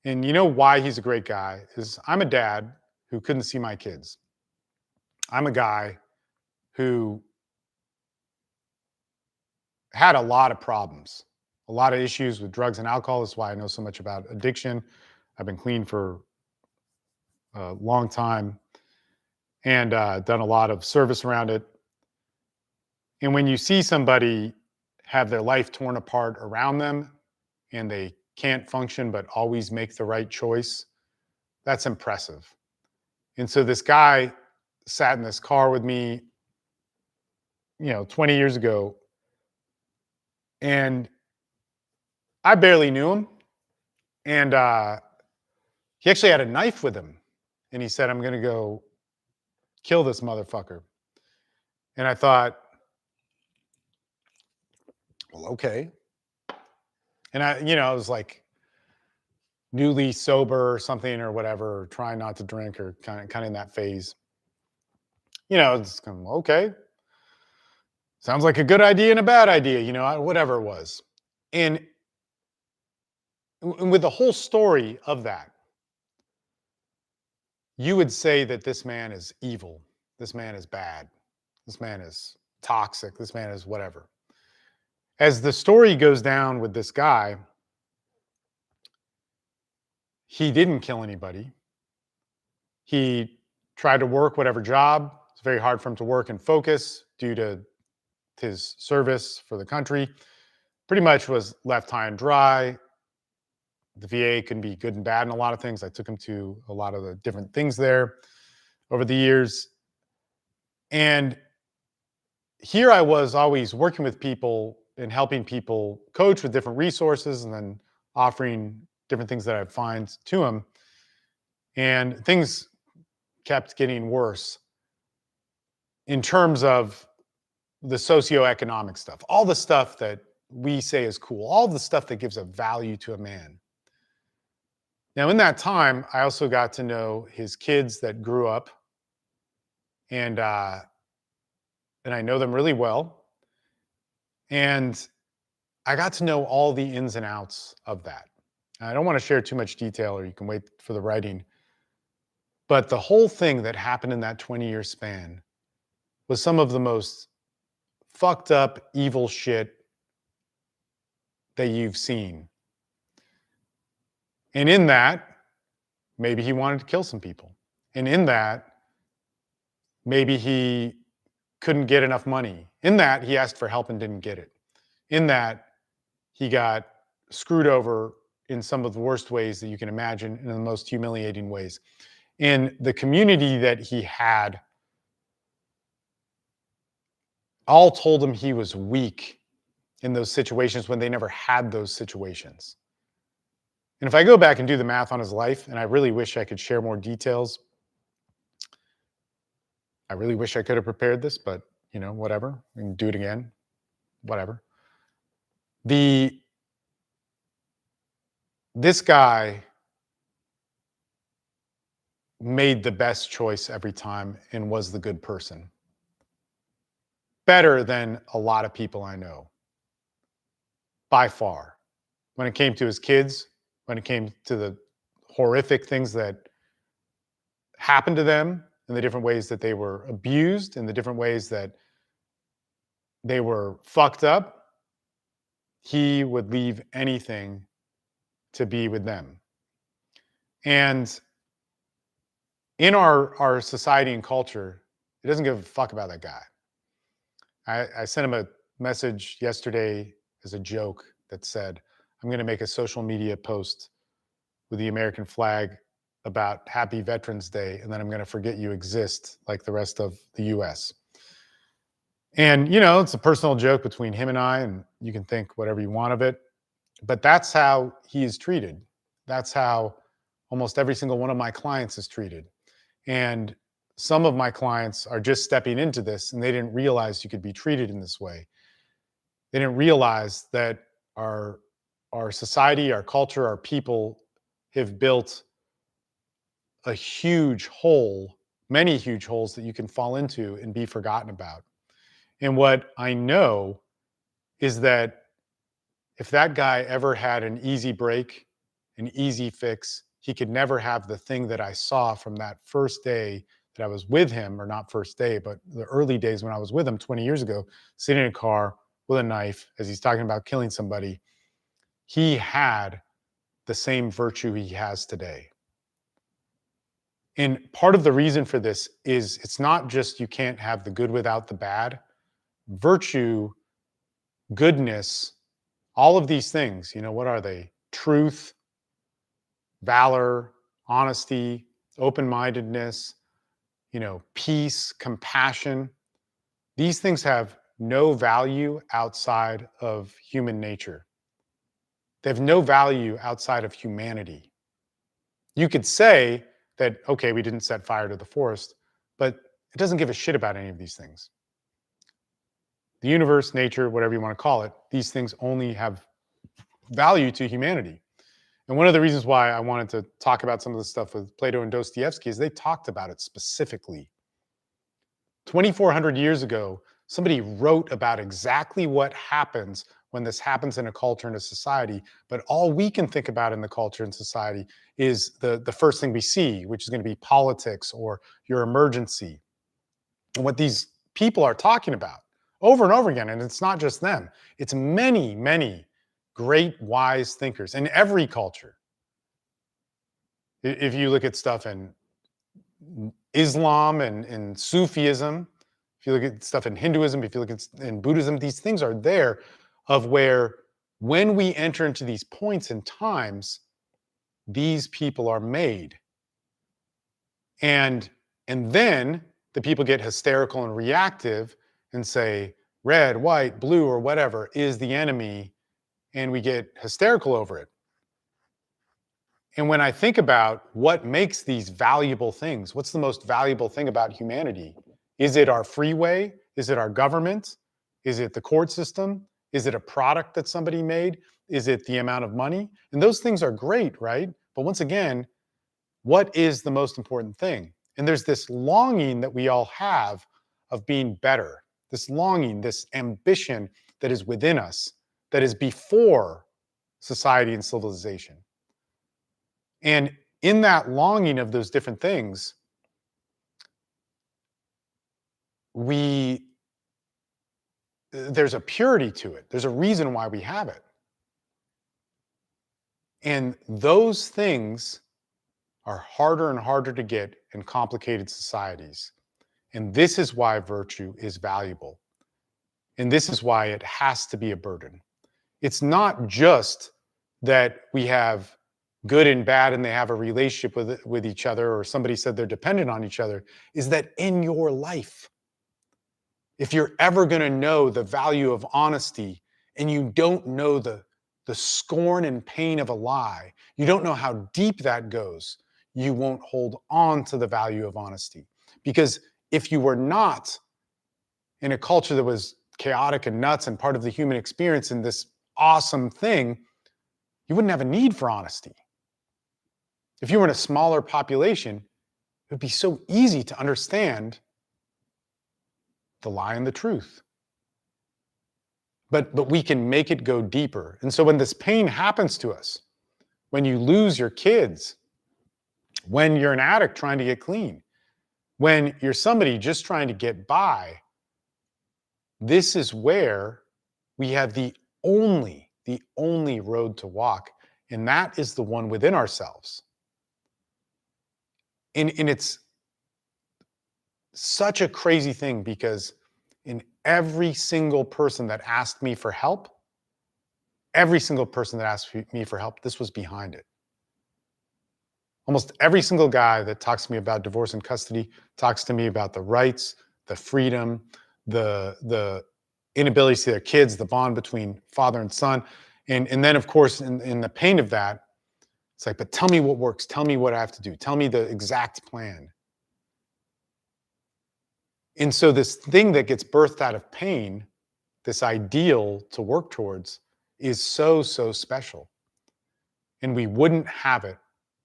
And you know why he's a great guy is I'm a dad who couldn't see my kids. I'm a guy who had a lot of problems, a lot of issues with drugs and alcohol. That's why I know so much about addiction. I've been clean for a long time and done a lot of service around it. And when you see somebody have their life torn apart around them and they can't function but always make the right choice, that's impressive. And so this guy sat in this car with me, 20 years ago, and I barely knew him. And he actually had a knife with him. And he said, I'm going to go kill this motherfucker. And I thought, well, okay. And I was like newly sober or something or whatever, or trying not to drink or kind of in that phase. It's kind of okay. Sounds like a good idea and a bad idea, whatever it was. And with the whole story of that, you would say that this man is evil. This man is bad. This man is toxic. This man is whatever. As the story goes down with this guy, he didn't kill anybody. He tried to work whatever job. It's very hard for him to work and focus due to his service for the country. Pretty much was left high and dry. The VA can be good and bad in a lot of things. I took him to a lot of the different things there over the years. And here I was always working with people and helping people coach with different resources and then offering different things that I find to them. And things kept getting worse in terms of the socioeconomic stuff, all the stuff that we say is cool, all the stuff that gives a value to a man. Now, in that time, I also got to know his kids that grew up, and I know them really well. And I got to know all the ins and outs of that. I don't want to share too much detail, or you can wait for the writing. But the whole thing that happened in that 20-year span was some of the most fucked up, evil shit that you've seen. And in that, maybe he wanted to kill some people. And in that, maybe he couldn't get enough money. In that, he asked for help and didn't get it. In that, he got screwed over in some of the worst ways that you can imagine, in the most humiliating ways. In the community that he had, all told him he was weak in those situations when they never had those situations. And if I go back and do the math on his life, and I really wish I could share more details, I really wish I could have prepared this, but whatever, we can do it again, whatever. This guy made the best choice every time and was the good person. Better than a lot of people I know, by far. When it came to his kids, when it came to the horrific things that happened to them, and the different ways that they were abused, and the different ways that they were fucked up, he would leave anything to be with them. And in our society and culture, it doesn't give a fuck about that guy. I sent him a message yesterday as a joke that said, I'm going to make a social media post with the American flag about Happy Veterans Day, and then I'm going to forget you exist like the rest of the US. And, it's a personal joke between him and I, and you can think whatever you want of it. But that's how he is treated. That's how almost every single one of my clients is treated. And some of my clients are just stepping into this, and they didn't realize you could be treated in this way. They didn't realize that our society, our culture, our people have built a huge hole, many huge holes that you can fall into and be forgotten about. And what I know is that if that guy ever had an easy break, an easy fix, he could never have the thing that I saw from that first day that I was with him, or not first day, but the early days when I was with him 20 years ago, sitting in a car with a knife as he's talking about killing somebody. He had the same virtue he has today. And part of the reason for this is it's not just you can't have the good without the bad. Virtue, goodness, all of these things, what are they? Truth, valor, honesty, open-mindedness, peace, compassion. These things have no value outside of human nature. They have no value outside of humanity. You could say that, okay, we didn't set fire to the forest, but it doesn't give a shit about any of these things. The universe, nature, whatever you want to call it, these things only have value to humanity. And one of the reasons why I wanted to talk about some of this stuff with Plato and Dostoevsky is they talked about it specifically. 2,400 years ago, Somebody wrote about exactly what happens when this happens in a culture and a society, but all we can think about in the culture and society is the first thing we see, which is going to be politics or your emergency. And what these people are talking about over and over again, and it's not just them, it's many, many great, wise thinkers in every culture. If you look at stuff in Islam and Sufism, if you look at stuff in Hinduism, if you look at in Buddhism, these things are there of where when we enter into these points and times, these people are made. And then the people get hysterical and reactive and say red, white, blue, or whatever is the enemy, and we get hysterical over it. And when I think about what makes these valuable things, what's the most valuable thing about humanity? Is it our freeway? Is it our government? Is it the court system? Is it a product that somebody made? Is it the amount of money? And those things are great, right? But once again, what is the most important thing? And there's this longing that we all have of being better, this longing, this ambition that is within us, that is before society and civilization. And in that longing of those different things, there's a purity to it. There's a reason why we have it. And those things are harder and harder to get in complicated societies. And this is why virtue is valuable. And this is why it has to be a burden. It's not just that we have good and bad and they have a relationship with each other, or somebody said they're dependent on each other, is that in your life, if you're ever going to know the value of honesty and you don't know the scorn and pain of a lie, you don't know how deep that goes, you won't hold on to the value of honesty. Because if you were not in a culture that was chaotic and nuts and part of the human experience in this awesome thing, you wouldn't have a need for honesty. If you were in a smaller population, it would be so easy to understand the lie and the truth. But we can make it go deeper. And so when this pain happens to us, when you lose your kids, when you're an addict trying to get clean, when you're somebody just trying to get by, this is where we have the only road to walk, and that is the one within ourselves. And it's such a crazy thing because in every single person that asked me for help, this was behind it. Almost every single guy that talks to me about divorce and custody talks to me about the rights, the freedom, the inability to see their kids, the bond between father and son. And then, of course, in the pain of that, it's like, but tell me what works. Tell me what I have to do. Tell me the exact plan. And so this thing that gets birthed out of pain, this ideal to work towards, is so, so special. And we wouldn't have it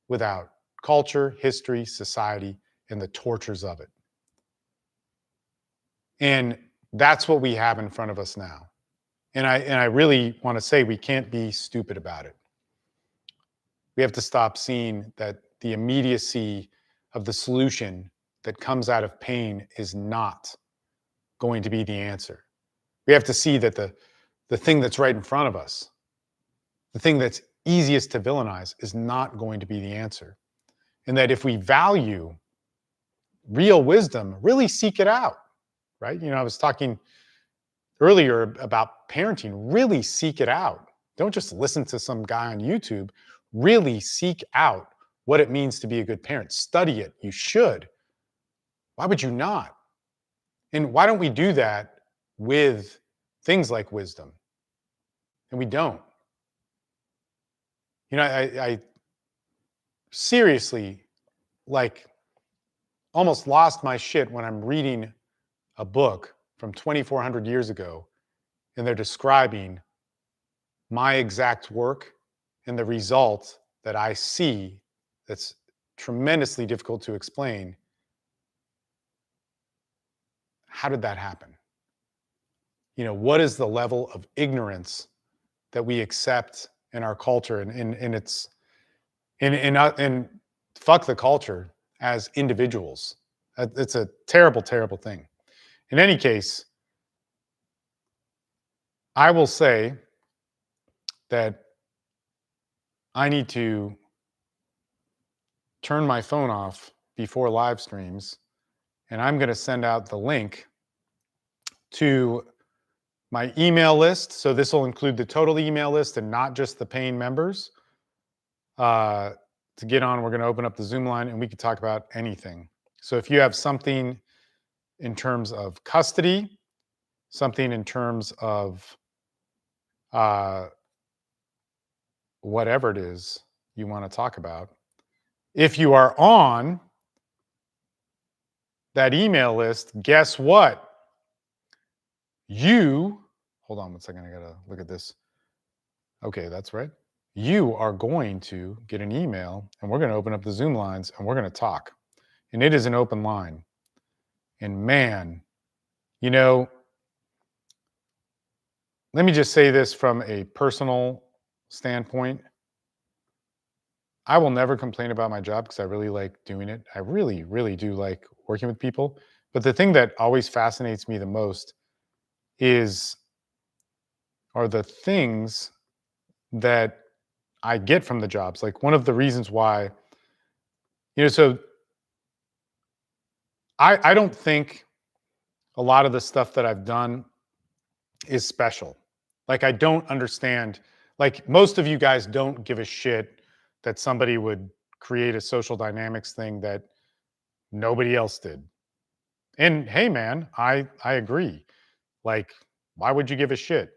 without culture, history, society, and the tortures of it. And that's what we have in front of us now. And I really want to say we can't be stupid about it. We have to stop seeing that the immediacy of the solution that comes out of pain is not going to be the answer. We have to see that the thing that's right in front of us, the thing that's easiest to villainize, is not going to be the answer. And that if we value real wisdom, really seek it out, right? I was talking earlier about parenting. Really seek it out. Don't just listen to some guy on YouTube. Really seek out what it means to be a good parent. Study it. You should. Why would you not? And why don't we do that with things like wisdom? And we don't. I seriously, like, almost lost my shit when I'm reading a book from 2,400 years ago and they're describing my exact work and the result that I see that's tremendously difficult to explain. How did that happen? what is the level of ignorance that we accept in our culture, and it's and fuck the culture as individuals. It's a terrible, terrible thing. In any case, I will say that I need to turn my phone off before live streams, and I'm going to send out the link to my email list. So this will include the total email list and not just the paying members. To get on, we're going to open up the Zoom line and we can talk about anything. So if you have something in terms of custody, something in terms of whatever it is you want to talk about, if you are on that email list, guess what? Hold on one second, I gotta look at this. Okay, that's right. You are going to get an email and we're going to open up the Zoom lines and we're going to talk. And it is an open line. And man, let me just say this from a personal standpoint. I will never complain about my job because I really like doing it. I really, really do like working with people. But the thing that always fascinates me the most are the things that I get from the jobs. Like one of the reasons why, so I don't think a lot of the stuff that I've done is special. Like I don't understand, like most of you guys don't give a shit that somebody would create a social dynamics thing that nobody else did. And hey man, I agree. Like, why would you give a shit?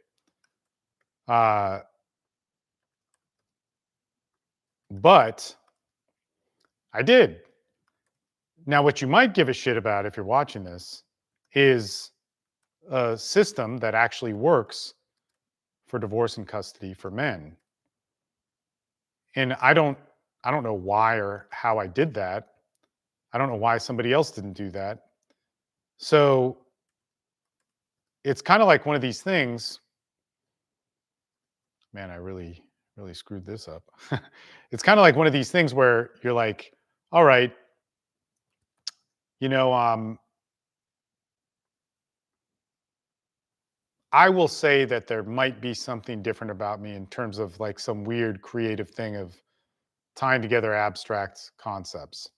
But I did. Now, what you might give a shit about if you're watching this is a system that actually works for divorce and custody for men. And I don't know why or how I did that. I don't know why somebody else didn't do that. So it's kind of like one of these things. Man, I really, really screwed this up. It's kind of like one of these things where you're like, all right, I will say that there might be something different about me in terms of like some weird creative thing of tying together abstract concepts.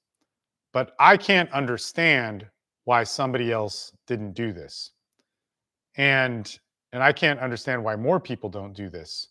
But I can't understand why somebody else didn't do this. And I can't understand why more people don't do this.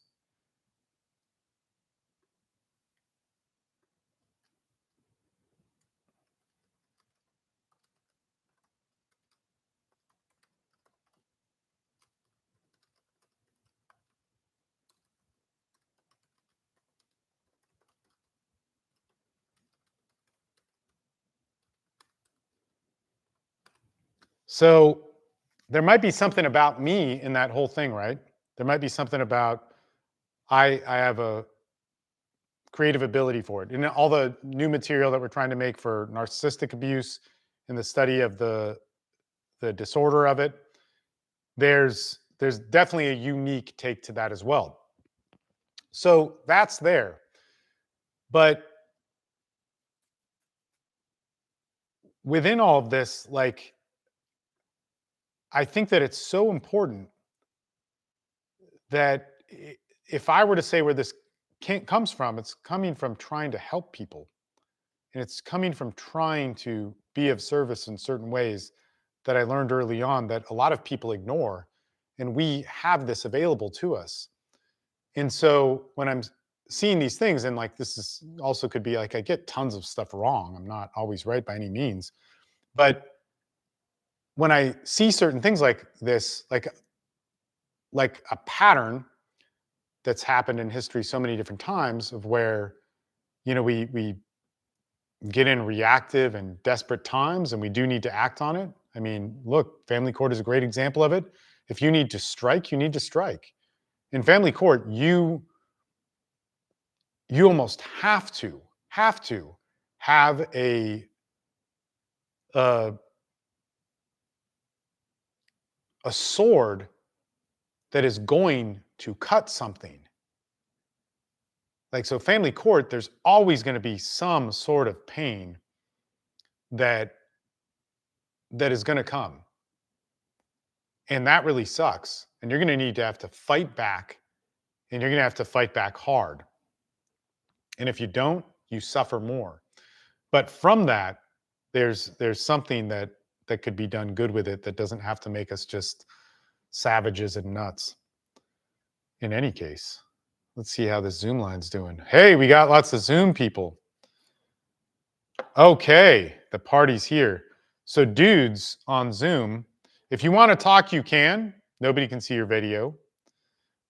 So there might be something about me in that whole thing, right? There might be something about I have a creative ability for it. And all the new material that we're trying to make for narcissistic abuse and the study of the disorder of it, there's definitely a unique take to that as well. So that's there. But within all of this, like, I think that it's so important that if I were to say where this comes from, it's coming from trying to help people. And it's coming from trying to be of service in certain ways that I learned early on that a lot of people ignore. And we have this available to us. And so when I'm seeing these things, and like this is also could be like I get tons of stuff wrong. I'm not always right by any means. But when I see certain things like this, like a pattern that's happened in history so many different times of where, we get in reactive and desperate times and we do need to act on it. I mean, look, family court is a great example of it. If you need to strike, you need to strike. In family court, you almost have to have a sword that is going to cut something. Like, so family court, there's always going to be some sort of pain that is going to come. And that really sucks. And you're going to need to have to fight back, and you're going to have to fight back hard. And if you don't, you suffer more. But from that, there's something that could be done good with it that doesn't have to make us just savages and nuts. In any case, let's see how this Zoom line's doing. Hey, we got lots of Zoom people. Okay, the party's here. So dudes on Zoom, if you want to talk, you can. Nobody can see your video.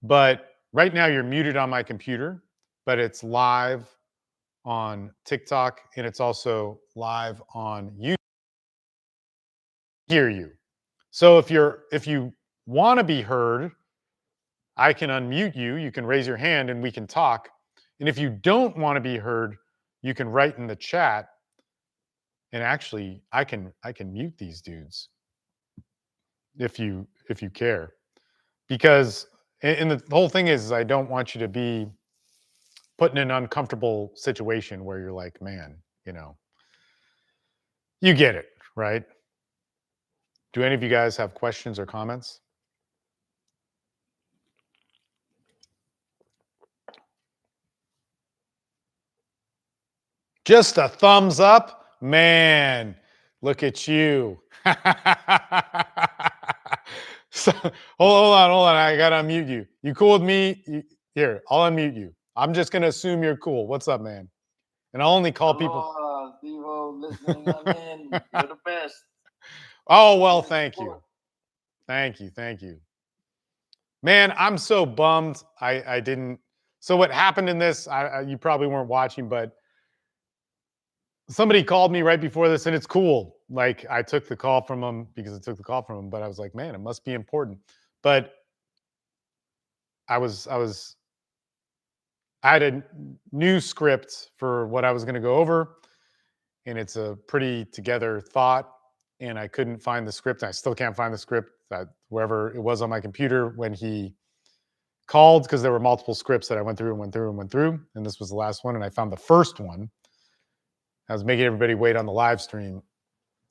But right now you're muted on my computer, but it's live on TikTok, and it's also live on YouTube. Hear you. So if you want to be heard, I can unmute you. You can raise your hand and we can talk. And if you don't want to be heard, you can write in the chat. And actually, I can mute these dudes if you care, because and the whole thing is I don't want you to be put in an uncomfortable situation where you're like, man, you get it, right? Do any of you guys have questions or comments? Just a thumbs up? Man, look at you. So, hold on. I got to unmute you. You cool with me? Here, I'll unmute you. I'm just going to assume you're cool. What's up, man? And I'll only call people. Steve-O, listening. I'm in. You're the best. Oh, well, thank you. Thank you. Man, I'm so bummed I didn't. So what happened in this, you probably weren't watching, but somebody called me right before this, and it's cool. Like, I took the call from him because I took the call from him, but I was like, man, it must be important. But I had a new script for what I was going to go over, and it's a pretty together thought, and I couldn't find the script. I still can't find the script wherever it was on my computer when he called, because there were multiple scripts that I went through, and this was the last one, and I found the first one. I was making everybody wait on the live stream,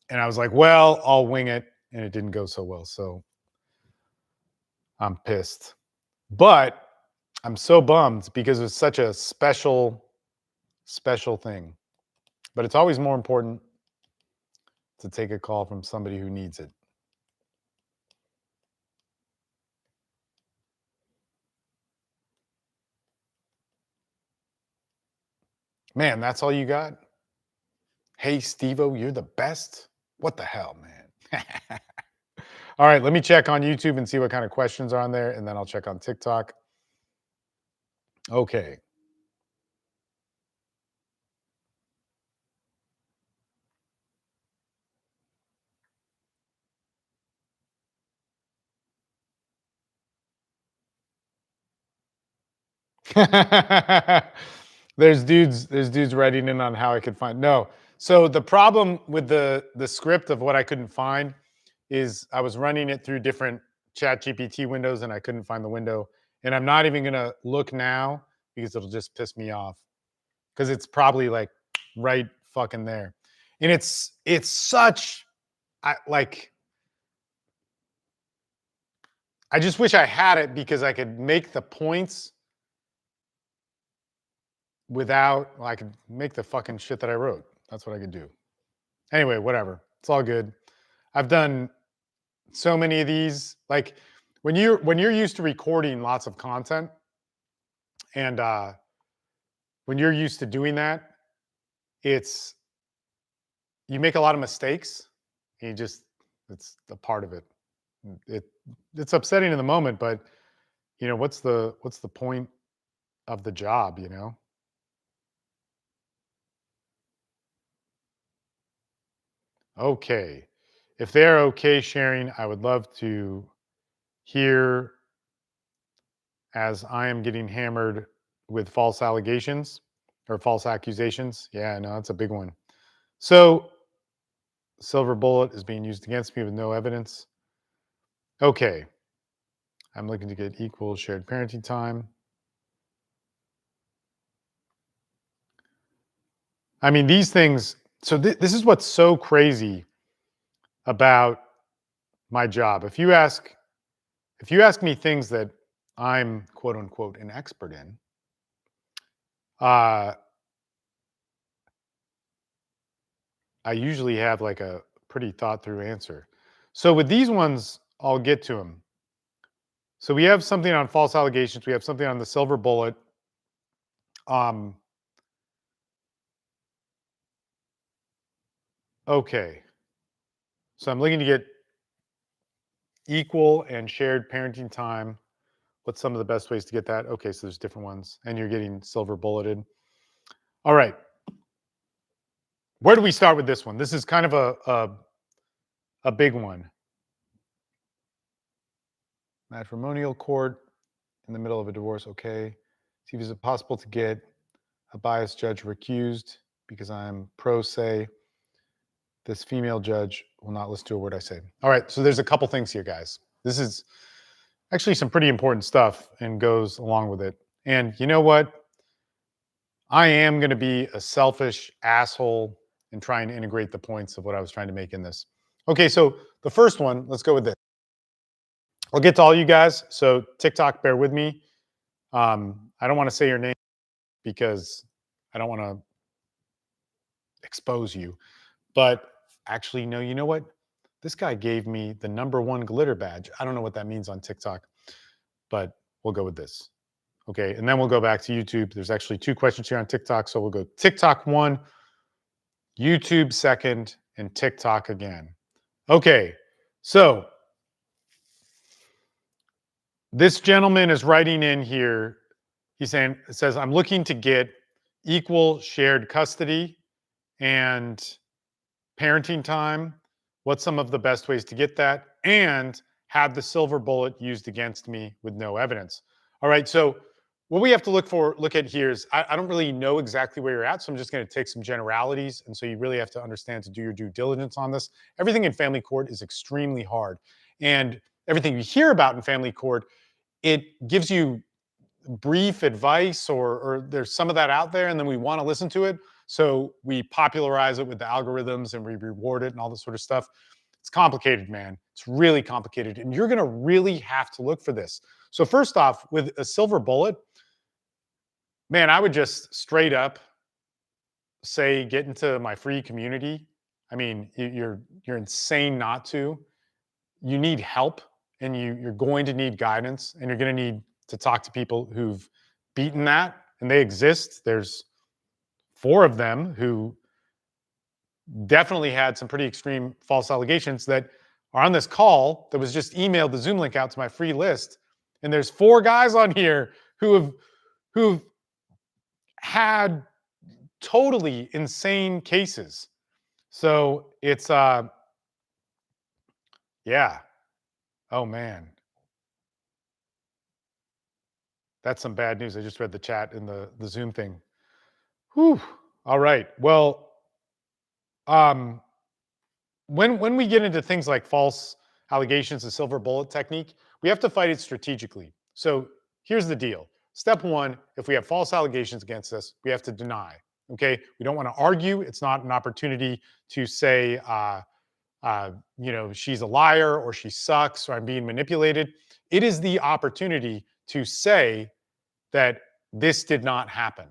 and I was like, well, I'll wing it, and it didn't go so well, so I'm pissed. But I'm so bummed because it's such a special thing. But it's always more important to take a call from somebody who needs it. Man, that's all you got? Hey, Steve-O, you're the best? What the hell, man? All right, let me check on YouTube and see what kind of questions are on there, and then I'll check on TikTok. Okay. There's dudes writing in on how I could find. No. So the problem with the script of what I couldn't find is I was running it through different chat GPT windows and I couldn't find the window. And I'm not even gonna look now because it'll just piss me off. Because it's probably like right fucking there. And it's such I just wish I had it because I could make the points without, I could make the fucking shit that I wrote. That's what I could do. Anyway, whatever. It's all good. I've done so many of these. Like when you're used to recording lots of content, and when you're used to doing that, you make a lot of mistakes. And it's a part of it. It's upsetting in the moment, but what's the point of the job? Okay. If they're okay sharing, I would love to hear, as I am getting hammered with false allegations or false accusations. Yeah, no, that's a big one. So, silver bullet is being used against me with no evidence. Okay. I'm looking to get equal shared parenting time. I mean, these things. So this is what's so crazy about my job. If you ask me things that I'm quote unquote an expert in, uh, I usually have like a pretty thought through answer. So with these ones, I'll get to them. So we have something on false allegations. We have something on the silver bullet. Um, okay. So I'm looking to get equal and shared parenting time. What's some of the best ways to get that? Okay, so there's different ones, and you're getting silver bulleted. All right. Where do we start with this one? This is kind of a big one. Matrimonial court in the middle of a divorce. Okay. See if it's possible to get a biased judge recused because I'm pro se. This female judge will not listen to a word I say. All right. So there's a couple things here, guys. This is actually some pretty important stuff and goes along with it. And you know what? I am going to be a selfish asshole and try and integrate the points of what I was trying to make in this. Okay, so the first one, let's go with this. I'll get to all you guys. So TikTok, bear with me. I don't want to say your name because I don't want to expose you. But actually, no, you know what? This guy gave me the #1 glitter badge. I don't know what that means on TikTok, but we'll go with this. Okay, and then we'll go back to YouTube. There's actually 2 questions here on TikTok. So we'll go TikTok 1, YouTube 2nd, and TikTok again. Okay, so this gentleman is writing in here. He's saying, it says, I'm looking to get equal shared custody and parenting time. What's some of the best ways to get that? And have the silver bullet used against me with no evidence. All right, so what we have to look at here is I don't really know exactly where you're at, so I'm just going to take some generalities. And so you really have to understand to do your due diligence on this. Everything in family court is extremely hard. And everything you hear about in family court, it gives you brief advice or there's some of that out there and then we want to listen to it. So we popularize it with the algorithms and we reward it and all this sort of stuff. It's complicated, man. It's really complicated. And you're going to really have to look for this. So first off, with a silver bullet, man, I would just straight up say, get into my free community. I mean, you're insane not to. You need help and you're going to need guidance and you're going to need to talk to people who've beaten that and they exist. There's 4 of them who definitely had some pretty extreme false allegations that are on this call that was just emailed the Zoom link out to my free list. And there's 4 guys on here who've had totally insane cases. So it's yeah. Oh man. That's some bad news. I just read the chat in the Zoom thing. Whew. All right. Well, when we get into things like false allegations, the silver bullet technique, we have to fight it strategically. So here's the deal. Step 1, if we have false allegations against us, we have to deny. Okay. We don't want to argue. It's not an opportunity to say, she's a liar or she sucks or I'm being manipulated. It is the opportunity to say that this did not happen.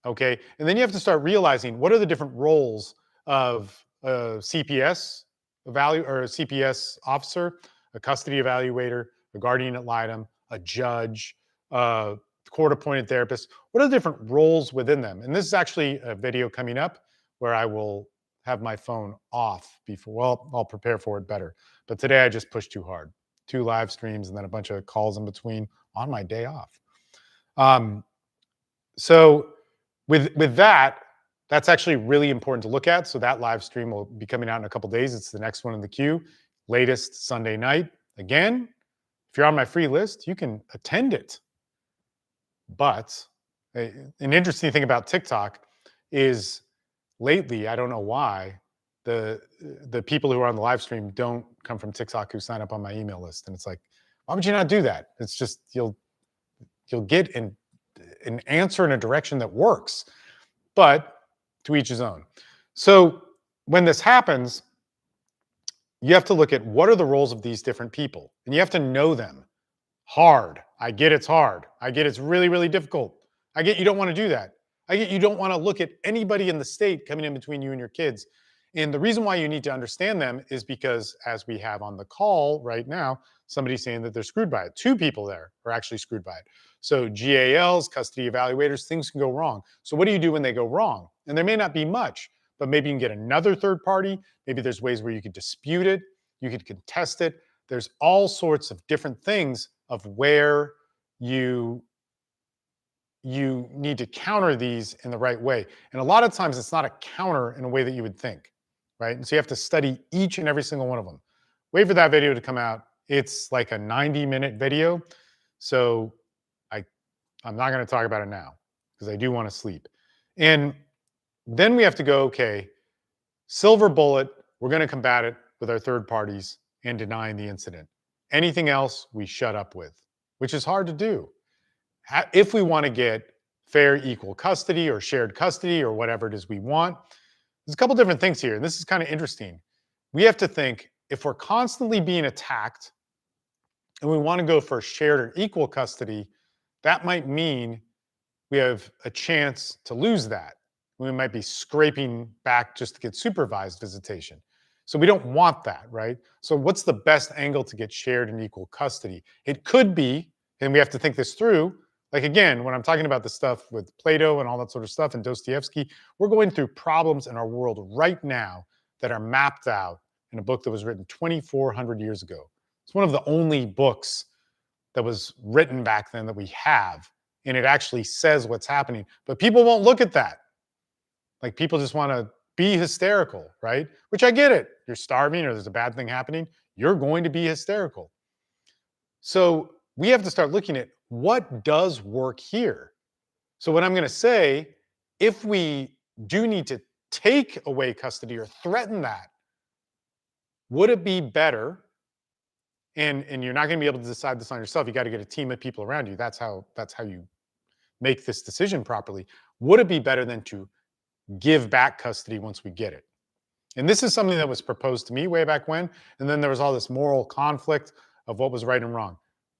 Okay. And then you have to start realizing what are the different roles of a CPS or a CPS officer, a custody evaluator, a guardian ad litem, a judge, a court appointed therapist. What are the different roles within them? And this is actually a video coming up where I will have my phone off before, well, I'll prepare for it better. But today I just pushed too hard. 2 live streams and then a bunch of calls in between on my day off. So with that, that's actually really important to look at. So that live stream will be coming out in a couple days. It's the next one in the queue, latest Sunday night. Again, if you're on my free list, you can attend it. But an interesting thing about TikTok is lately, I don't know why, the people who are on the live stream don't come from TikTok who sign up on my email list. And it's like, Why would you not do that? It's just you'll get an answer in a direction that works, but to each his own. So when this happens, you have to look at what are the roles of these different people, and you have to know them. Hard. I get it's hard. I get it's really, really difficult. I get you don't want to do that. I get you don't want to look at anybody in the state coming in between you and your kids. And the reason why you need to understand them is because, as we have on the call right now, somebody's saying that they're screwed by it. Two people there are actually screwed by it. So GALs, custody evaluators, things can go wrong. So what do you do when they go wrong? And there may not be much, but maybe you can get another third party. Maybe there's ways where you could dispute it, you could contest it. There's all sorts of different things of where you need to counter these in the right way. And a lot of times it's not a counter in a way that you would think, right? And so you have to study each and every single one of them. Wait for that video to come out. It's like a 90-minute video. So I'm not going to talk about it now because I do want to sleep. And then we have to go, okay, silver bullet, we're going to combat it with our third parties and denying the incident. Anything else we shut up with, which is hard to do. If we want to get fair equal custody or shared custody or whatever it is we want, there's a couple different things here. And this is kind of interesting. We have to think, if we're constantly being attacked and we want to go for shared or equal custody, that might mean we have a chance to lose that. We might be scraping back just to get supervised visitation. So we don't want that, right? So what's the best angle to get shared and equal custody? It could be, and we have to think this through, like again, when I'm talking about the stuff with Plato and all that sort of stuff and Dostoevsky, we're going through problems in our world right now that are mapped out in a book that was written 2,400 years ago. It's one of the only books that was written back then that we have, and it actually says what's happening. But people won't look at that. Like people just want to be hysterical, right? Which I get it. You're starving or there's a bad thing happening. You're going to be hysterical. So we have to start looking at what does work here. So what I'm going to say, if we do need to take away custody or threaten that, would it be better? And you're not going to be able to decide this on yourself. You got to get a team of people around you. That's how you make this decision properly. Would it be better than to give back custody once we get it? And this is something that was proposed to me way back when. And then there was all this moral conflict of what was right and wrong.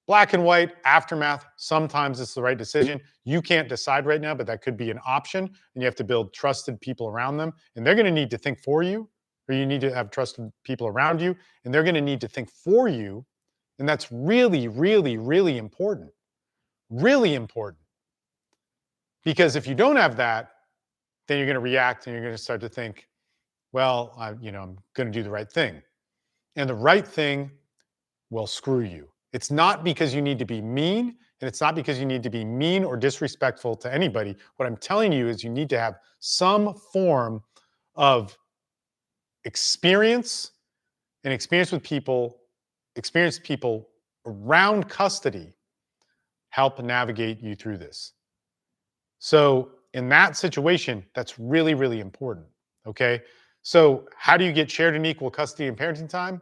Black and white, aftermath, sometimes it's the right decision. You can't decide right now, but that could be an option. And you have to build trusted people around them. And they're going to need to think for you, or you need to have trusted people around you. And they're going to need to think for you. And that's really, really, really important. Really important. Because if you don't have that, then you're going to react and you're going to start to think, well, I'm going to do the right thing. And the right thing will screw you. It's not because you need to be mean, and it's not because you need to be mean or disrespectful to anybody. What I'm telling you is you need to have some form of experience and experience with people, experienced people around custody help navigate you through this. So in that situation, that's really, really important, okay? So how do you get shared and equal custody and parenting time?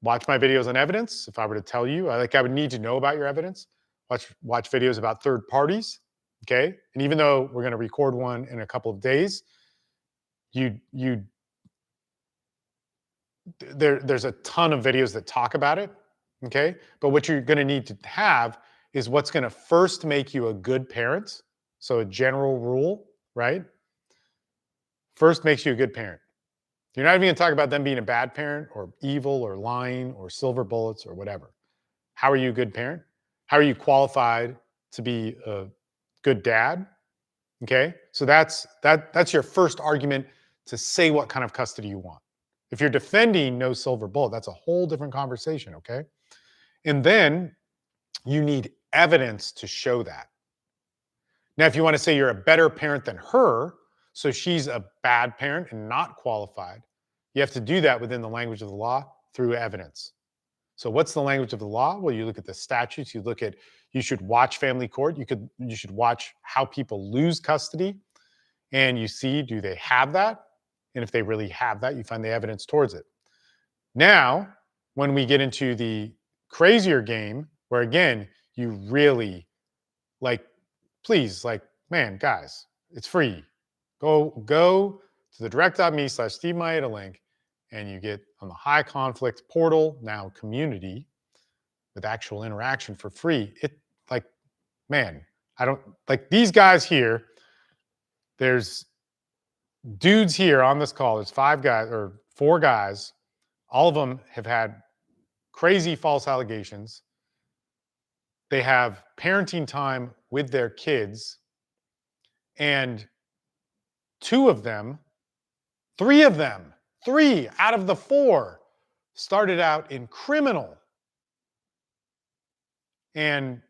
Watch my videos on evidence. If I were to tell you, I would need to know about your evidence. Watch videos about third parties, okay? And even though we're going to record one in a couple of days, there's a ton of videos that talk about it, okay? But what you're going to need to have is what's going to first make you a good parent. So a general rule, right? First makes you a good parent. You're not even going to talk about them being a bad parent or evil or lying or silver bullets or whatever. How are you a good parent? How are you qualified to be a good dad? Okay, so that's your first argument to say what kind of custody you want. If you're defending no silver bullet, that's a whole different conversation, okay? And then you need evidence to show that. Now, if you want to say you're a better parent than her, so she's a bad parent and not qualified, you have to do that within the language of the law through evidence. So what's the language of the law? Well, you look at the statutes, you should watch family court, you should watch how people lose custody, and you see, do they have that? And if they really have that, you find the evidence towards it. Now, when we get into the crazier game where, again, you really like, please, like, man, guys, it's free. Go to the direct.me/Steve Maeda link, and you get on the high conflict portal, now community, with actual interaction for free. It, like, man, I don't like these guys here. There's dudes here on this call. There's 5 guys or 4 guys. All of them have had crazy false allegations. They have parenting time with their kids. And 2 of them, 3 of them, 3 out of the 4 started out in criminal. And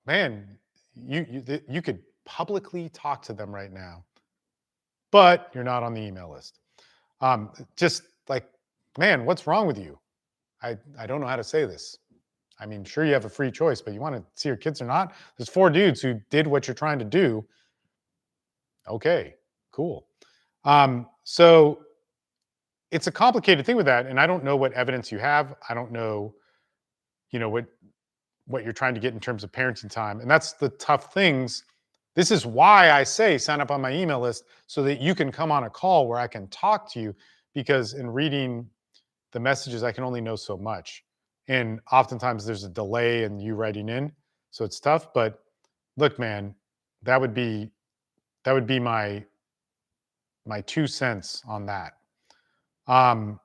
man, you could publicly talk to them right now, but you're not on the email list. Just like, man, what's wrong with you? I don't know how to say this. I mean, sure, you have a free choice, but you want to see your kids or not? There's 4 dudes who did what you're trying to do. Okay, cool. So it's a complicated thing with that, and I don't know what evidence you have. I don't know, what you're trying to get in terms of parenting time, and that's the tough things. This is why I say sign up on my email list so that you can come on a call where I can talk to you, because in reading the messages, I can only know so much. And oftentimes there's a delay in you writing in, so it's tough. But look, man, that would be my 2 cents on that. What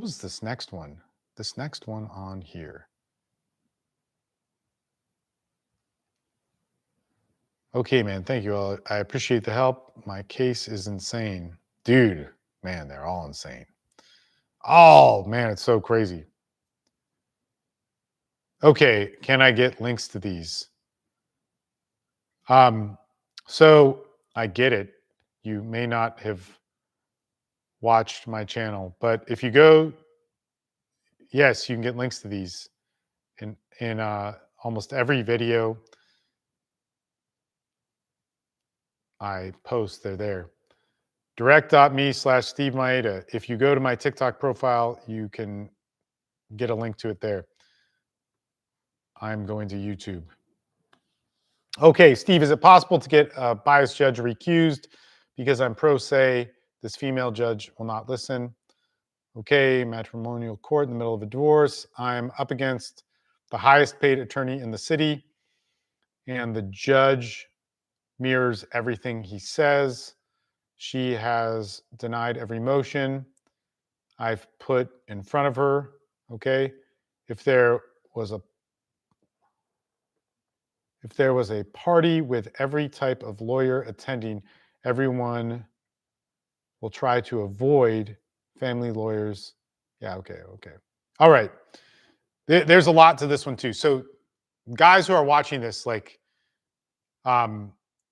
was this next one? This next one on here. Okay, man, thank you. I appreciate the help. My case is insane. Dude, man, they're all insane. Oh, man, it's so crazy. Okay, can I get links to these? So I get it. You may not have watched my channel, but if you go, yes, you can get links to these in almost every video I post. They're there. Direct.me/Steve Maeda. If you go to my TikTok profile, you can get a link to it there. I'm going to YouTube. Okay, Steve, is it possible to get a biased judge recused because I'm pro se? This female judge will not listen. Okay, matrimonial court in the middle of a divorce. I'm up against the highest paid attorney in the city, and the judge mirrors everything he says. She has denied every motion I've put in front of her. Okay, if there was a party with every type of lawyer attending, everyone will try to avoid family lawyers. Yeah, okay. All right. There's a lot to this one too. So guys who are watching this, like,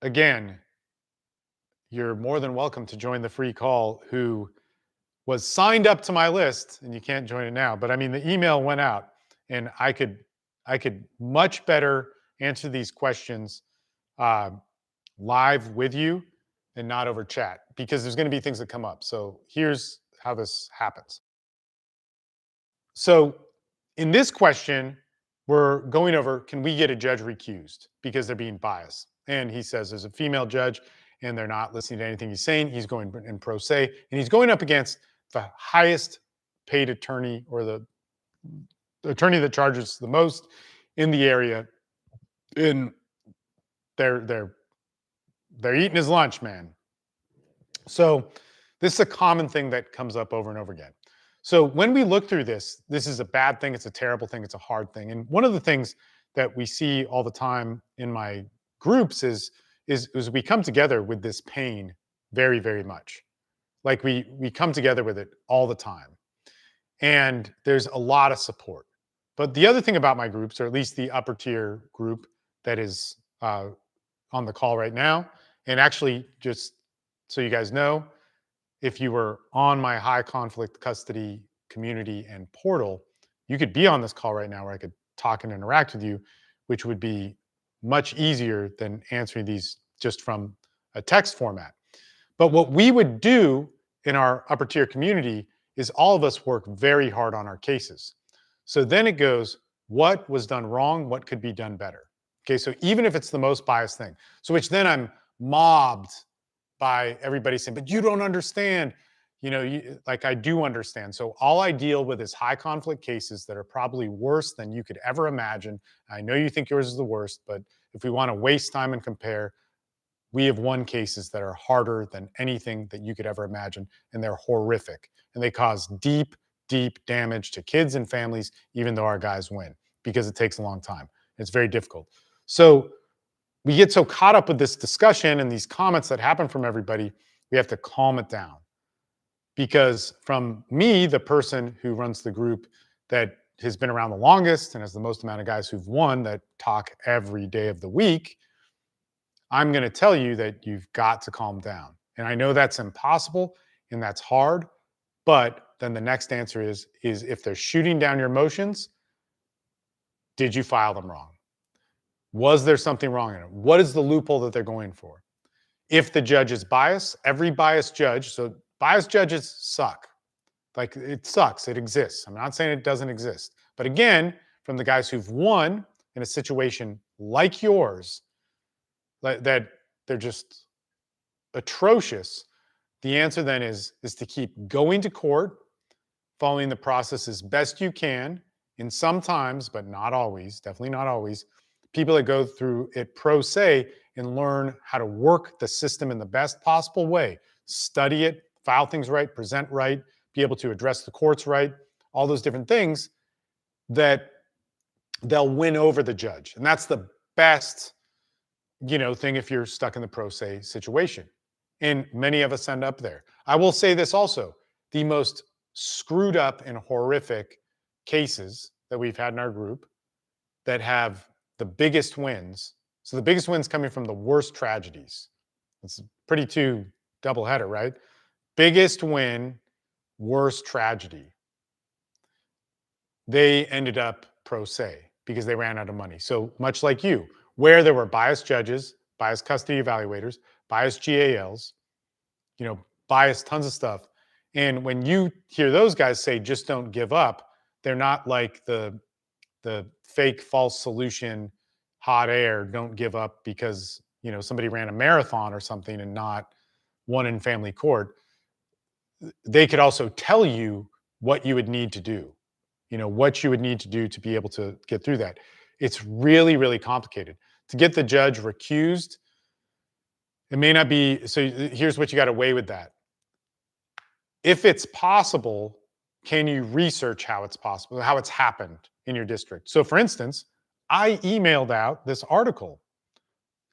again, you're more than welcome to join the free call who was signed up to my list, and you can't join it now. But I mean, the email went out, and I could much better answer these questions live with you and not over chat, because there's going to be things that come up. So here's how this happens. So in this question, we're going over, can we get a judge recused because they're being biased? And he says there's a female judge and they're not listening to anything he's saying. He's going in pro se, and he's going up against the highest paid attorney, or the attorney that charges the most in the area. And they're eating his lunch, man. So this is a common thing that comes up over and over again. So when we look through this is a bad thing, it's a terrible thing, it's a hard thing. And one of the things that we see all the time in my groups is we come together with this pain very, very much. Like we come together with it all the time. And there's a lot of support. But the other thing about my groups, or at least the upper tier group that is on the call right now, and actually, just so you guys know, if you were on my high conflict custody community and portal, you could be on this call right now where I could talk and interact with you, which would be much easier than answering these just from a text format. But what we would do in our upper tier community is all of us work very hard on our cases. So then it goes, what was done wrong? What could be done better? Okay, so even if it's the most biased thing, so which then I'm mobbed by everybody saying, but you don't understand. Like I do understand. So all I deal with is high conflict cases that are probably worse than you could ever imagine. I know you think yours is the worst, but if we want to waste time and compare, we have won cases that are harder than anything that you could ever imagine, and they're horrific. And they cause deep, deep damage to kids and families, even though our guys win, because it takes a long time. It's very difficult. So we get so caught up with this discussion and these comments that happen from everybody, we have to calm it down. Because from me, the person who runs the group that has been around the longest and has the most amount of guys who've won that talk every day of the week, I'm going to tell you that you've got to calm down. And I know that's impossible and that's hard, but then the next answer is if they're shooting down your motions, did you file them wrong? Was there something wrong in it? What is the loophole that they're going for? If the judge is biased, every biased judge, so biased judges suck. Like it sucks, it exists. I'm not saying it doesn't exist. But again, from the guys who've won in a situation like yours, that they're just atrocious, the answer then is to keep going to court, following the process as best you can. And sometimes, but not always, definitely not always, people that go through it pro se and learn how to work the system in the best possible way, study it, file things right, present right, be able to address the courts right, all those different things, that they'll win over the judge. And that's the best thing if you're stuck in the pro se situation. And many of us end up there. I will say this also, the most screwed up and horrific cases that we've had in our group that have the biggest wins. So the biggest wins coming from the worst tragedies. It's pretty two doubleheader, right? Biggest win, worst tragedy. They ended up pro se because they ran out of money. So much like you, where there were biased judges, biased custody evaluators, biased GALs, biased tons of stuff. And when you hear those guys say, just don't give up, they're not like the fake false solution, hot air, don't give up because, somebody ran a marathon or something and not won in family court. They could also tell you what you would need to do, what you would need to do to be able to get through that. It's really, really complicated. To get the judge recused, it may not be. So here's what you got to weigh with that. If it's possible, can you research how it's possible, how it's happened in your district? So for instance, I emailed out this article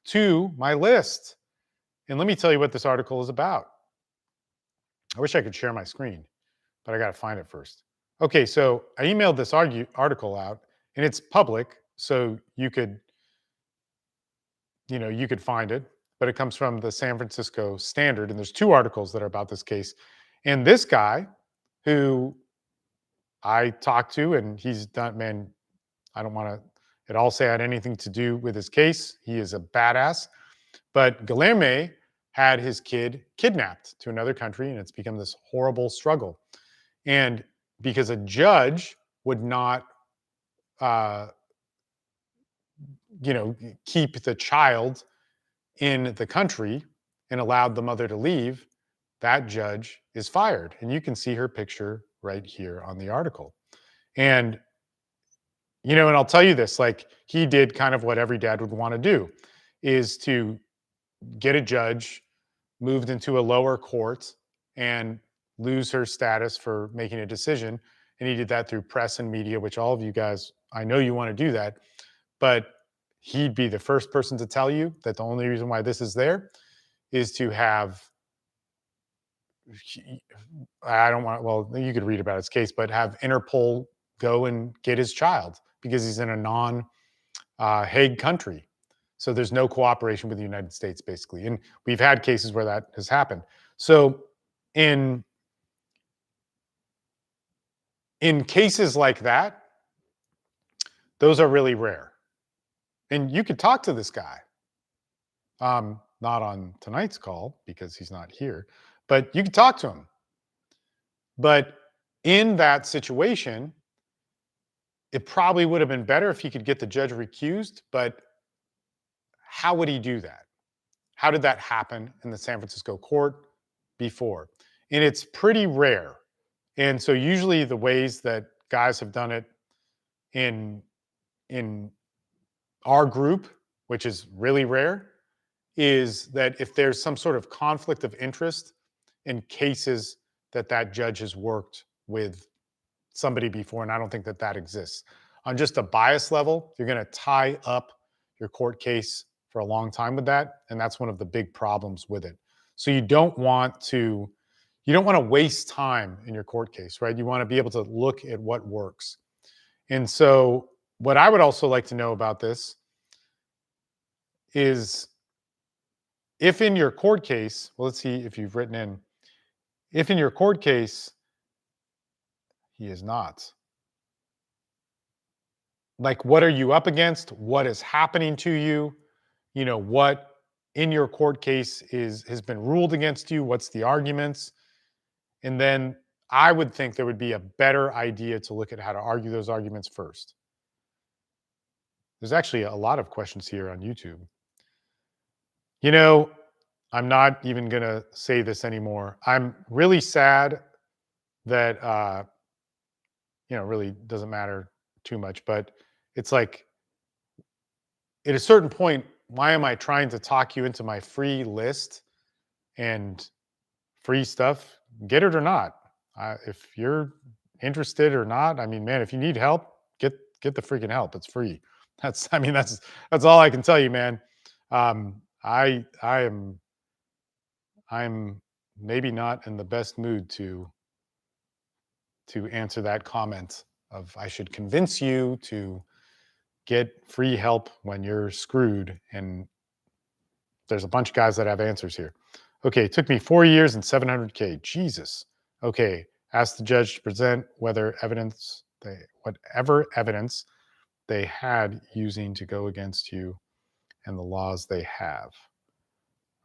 to my list. And let me tell you what this article is about. I wish I could share my screen, but I got to find it first. Okay, so I emailed this article out, and it's public, so you could find it, but it comes from the San Francisco Standard, and there's two articles that are about this case. And this guy who I talked to, and he's done, man, I don't want to at all say I had anything to do with his case. He is a badass. But Guilherme had his kid kidnapped to another country, and it's become this horrible struggle. And because a judge would not, keep the child in the country and allowed the mother to leave, that judge is fired. And you can see her picture right here on the article. And, and I'll tell you this, like he did kind of what every dad would want to do, is to get a judge moved into a lower court and lose her status for making a decision. And he did that through press and media, which all of you guys, I know you want to do that, but he'd be the first person to tell you that the only reason why this is there is to have, I don't want, well, you could read about his case, but have Interpol go and get his child because he's in a non-Hague country. So there's no cooperation with the United States, basically. And we've had cases where that has happened. So in cases like that, those are really rare. And you could talk to this guy. Not on tonight's call because he's not here, but you could talk to him. But in that situation, it probably would have been better if he could get the judge recused, but how would he do that? How did that happen in the San Francisco court before? And it's pretty rare. And so usually the ways that guys have done it in our group, which is really rare, is that if there's some sort of conflict of interest in cases that judge has worked with somebody before, and I don't think that exists. On just a bias level, you're going to tie up your court case for a long time with that, and that's one of the big problems with it. So you don't want to waste time in your court case, right? You want to be able to look at what works. And so what I would also like to know about this is if in your court case, well, let's see if you've written in, if in your court case, he is not. Like, what are you up against? What is happening to you? You know, what in your court case has been ruled against you? What's the arguments? And then I would think there would be a better idea to look at how to argue those arguments first. There's actually a lot of questions here on YouTube. You know, I'm not even going to say this anymore. I'm really sad that, really doesn't matter too much, but it's like at a certain point, why am I trying to talk you into my free list and free stuff? Get it or not. If you're interested or not, I mean, man, if you need help, get the freaking help. It's free. That's all I can tell you, man. I'm maybe not in the best mood to answer that comment of I should convince you to get free help when you're screwed. And there's a bunch of guys that have answers here. Okay, it took me 4 years and $700K. Jesus. Okay, ask the judge to present whatever evidence they had using to go against you and the laws they have.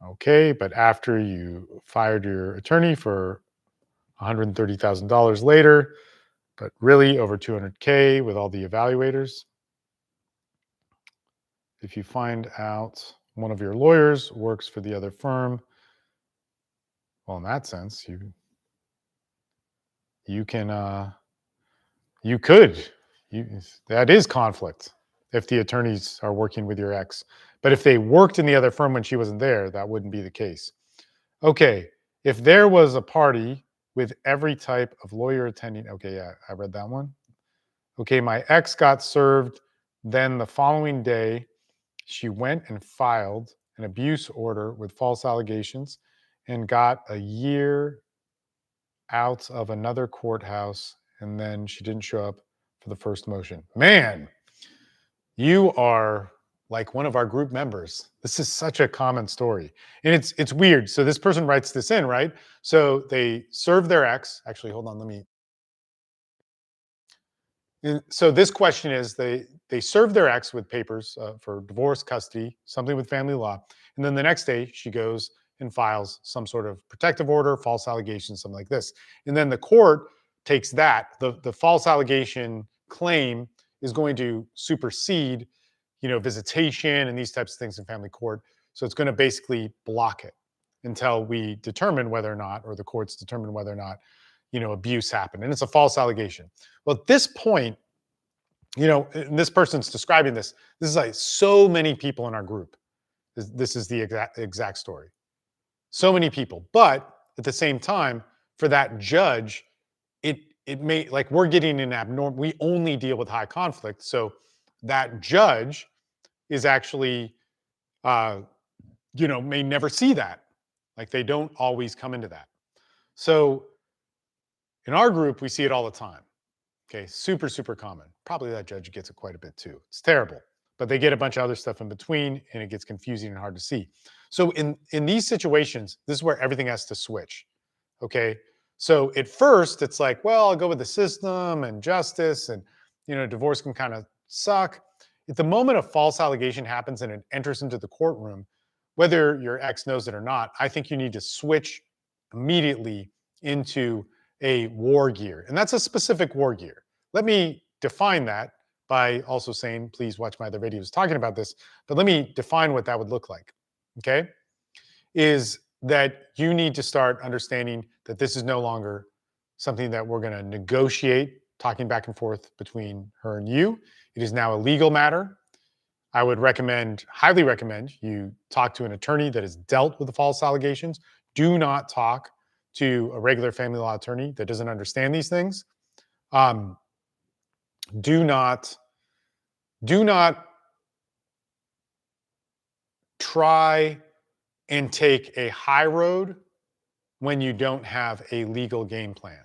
Okay, but after you fired your attorney for $130,000 later, but really over 200K with all the evaluators. If you find out one of your lawyers works for the other firm, well, in that sense, that is conflict if the attorneys are working with your ex. But if they worked in the other firm when she wasn't there, that wouldn't be the case. Okay, if there was a party with every type of lawyer attending, okay, yeah, I read that one. Okay, my ex got served. Then the following day, she went and filed an abuse order with false allegations and got a year out of another courthouse. And then she didn't show up for the first motion. Man, you are like one of our group members. This is such a common story. And it's weird. So this person writes this in, right? So they serve their ex. Actually, hold on, so this question is they serve their ex with papers for divorce, custody, something with family law. And then the next day she goes and files some sort of protective order, false allegations, something like this. And then the court takes that, the false allegation claim is going to supersede, visitation and these types of things in family court. So it's going to basically block it until we determine whether or not, or the courts determine whether or not, abuse happened. And it's a false allegation. Well, at this point, and this person's describing this is like so many people in our group. This is the exact story. So many people. But at the same time, for that judge, it may, like, we're getting an abnormal, we only deal with high conflict. So that judge is actually, may never see that. Like, they don't always come into that. So in our group, we see it all the time. Okay, super, super common. Probably that judge gets it quite a bit too. It's terrible. But they get a bunch of other stuff in between and it gets confusing and hard to see. So in these situations, this is where everything has to switch. Okay, so at first it's like, well, I'll go with the system and justice, and divorce can kind of suck. At the moment a false allegation happens and it enters into the courtroom, whether your ex knows it or not, I think you need to switch immediately into a war gear. And that's a specific war gear. Let me define that by also saying, please watch my other videos talking about this. But let me define what that would look like. Okay. Is that you need to start understanding that this is no longer something that we're going to negotiate, talking back and forth between her and you. It is now a legal matter. I would recommend, highly recommend, you talk to an attorney that has dealt with the false allegations. Do not talk to a regular family law attorney that doesn't understand these things. Do not try and take a high road when you don't have a legal game plan.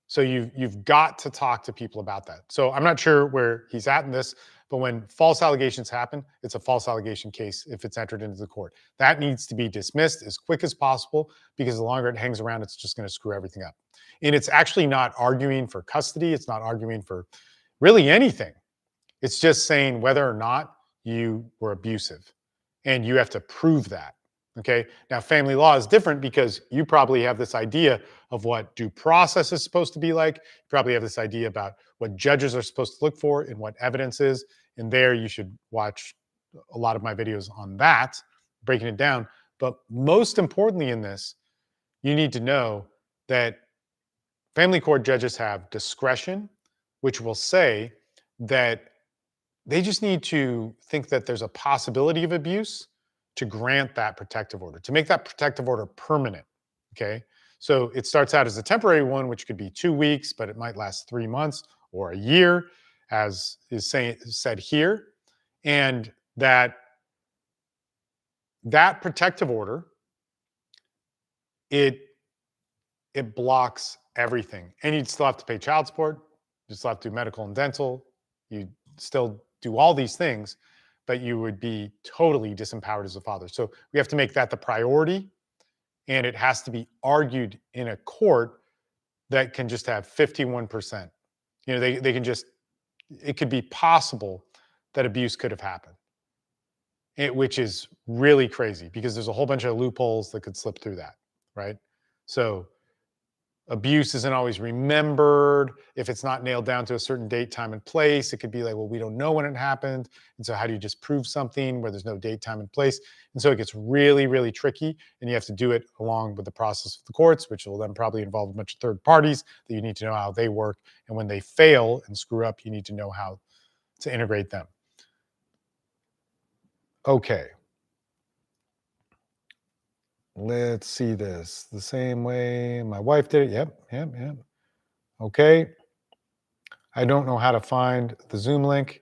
So you've got to talk to people about that. So I'm not sure where he's at in this, but when false allegations happen, it's a false allegation case if it's entered into the court. That needs to be dismissed as quick as possible, because the longer it hangs around, it's just going to screw everything up. And it's actually not arguing for custody. It's not arguing for really anything. It's just saying whether or not you were abusive, and you have to prove that. Okay. Now, family law is different because you probably have this idea of what due process is supposed to be like. You probably have this idea about what judges are supposed to look for and what evidence is. And there you should watch a lot of my videos on that, breaking it down. But most importantly in this, you need to know that family court judges have discretion, which will say that they just need to think that there's a possibility of abuse to grant that protective order, to make that protective order permanent. Okay. So it starts out as a temporary one, which could be 2 weeks, but it might last 3 months or a year, as is said here. And that protective order, it blocks everything. And you'd still have to pay child support. You still have to do medical and dental. You still do all these things, but you would be totally disempowered as a father. So we have to make that the priority, and it has to be argued in a court that can just have 51%. You know, they can just, it could be possible that abuse could have happened, which is really crazy because there's a whole bunch of loopholes that could slip through that, right? So abuse isn't always remembered. If it's not nailed down to a certain date, time, and place, it could be like, well, we don't know when it happened. And so how do you just prove something where there's no date, time, and place? And so it gets really, really tricky. And you have to do it along with the process of the courts, which will then probably involve a bunch of third parties that you need to know how they work. And when they fail and screw up, you need to know how to integrate them. Okay. Let's see this. The same way my wife did it. Yep. Okay. I don't know how to find the Zoom link.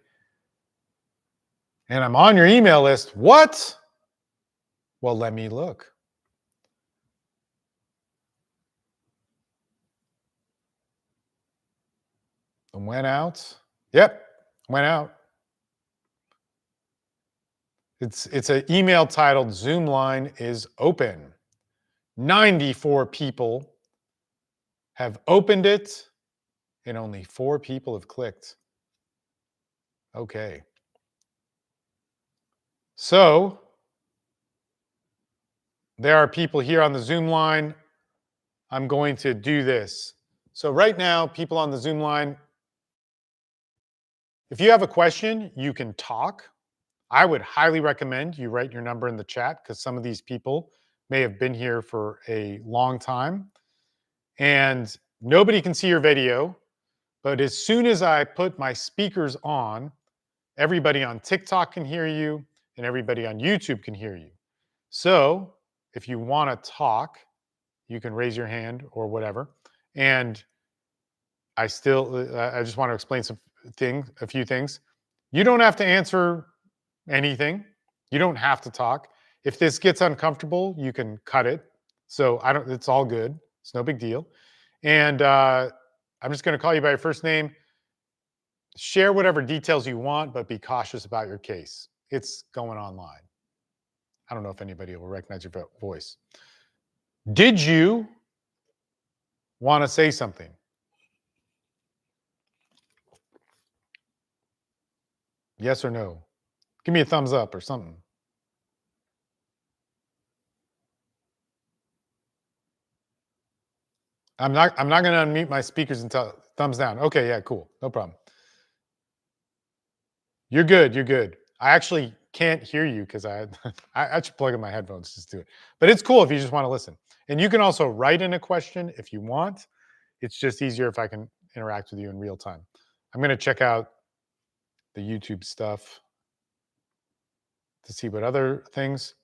And I'm on your email list. What? Well, let me look. Went out. Yep, went out. It's an email titled Zoom line is open. 94 people have opened it, and only 4 people have clicked. Okay. So there are people here on the Zoom line. I'm going to do this. So right now, people on the Zoom line, if you have a question, you can talk. I would highly recommend you write your number in the chat, because some of these people may have been here for a long time. And nobody can see your video, but as soon as I put my speakers on, everybody on TikTok can hear you and everybody on YouTube can hear you. So if you want to talk, you can raise your hand or whatever. And I just want to explain a few things. You don't have to answer anything. You don't have to talk. If this gets uncomfortable, you can cut it. So it's all good. It's no big deal. And I'm just going to call you by your first name. Share whatever details you want, but be cautious about your case. It's going online. I don't know if anybody will recognize your voice. Did you want to say something? Yes or no? Give me a thumbs up or something. I'm not going to unmute my speakers until thumbs down. Okay, yeah, cool. No problem. You're good. You're good. I actually can't hear you because I should plug in my headphones just do it. But it's cool if you just want to listen. And you can also write in a question if you want. It's just easier if I can interact with you in real time. I'm going to check out the YouTube stuff to see what other things.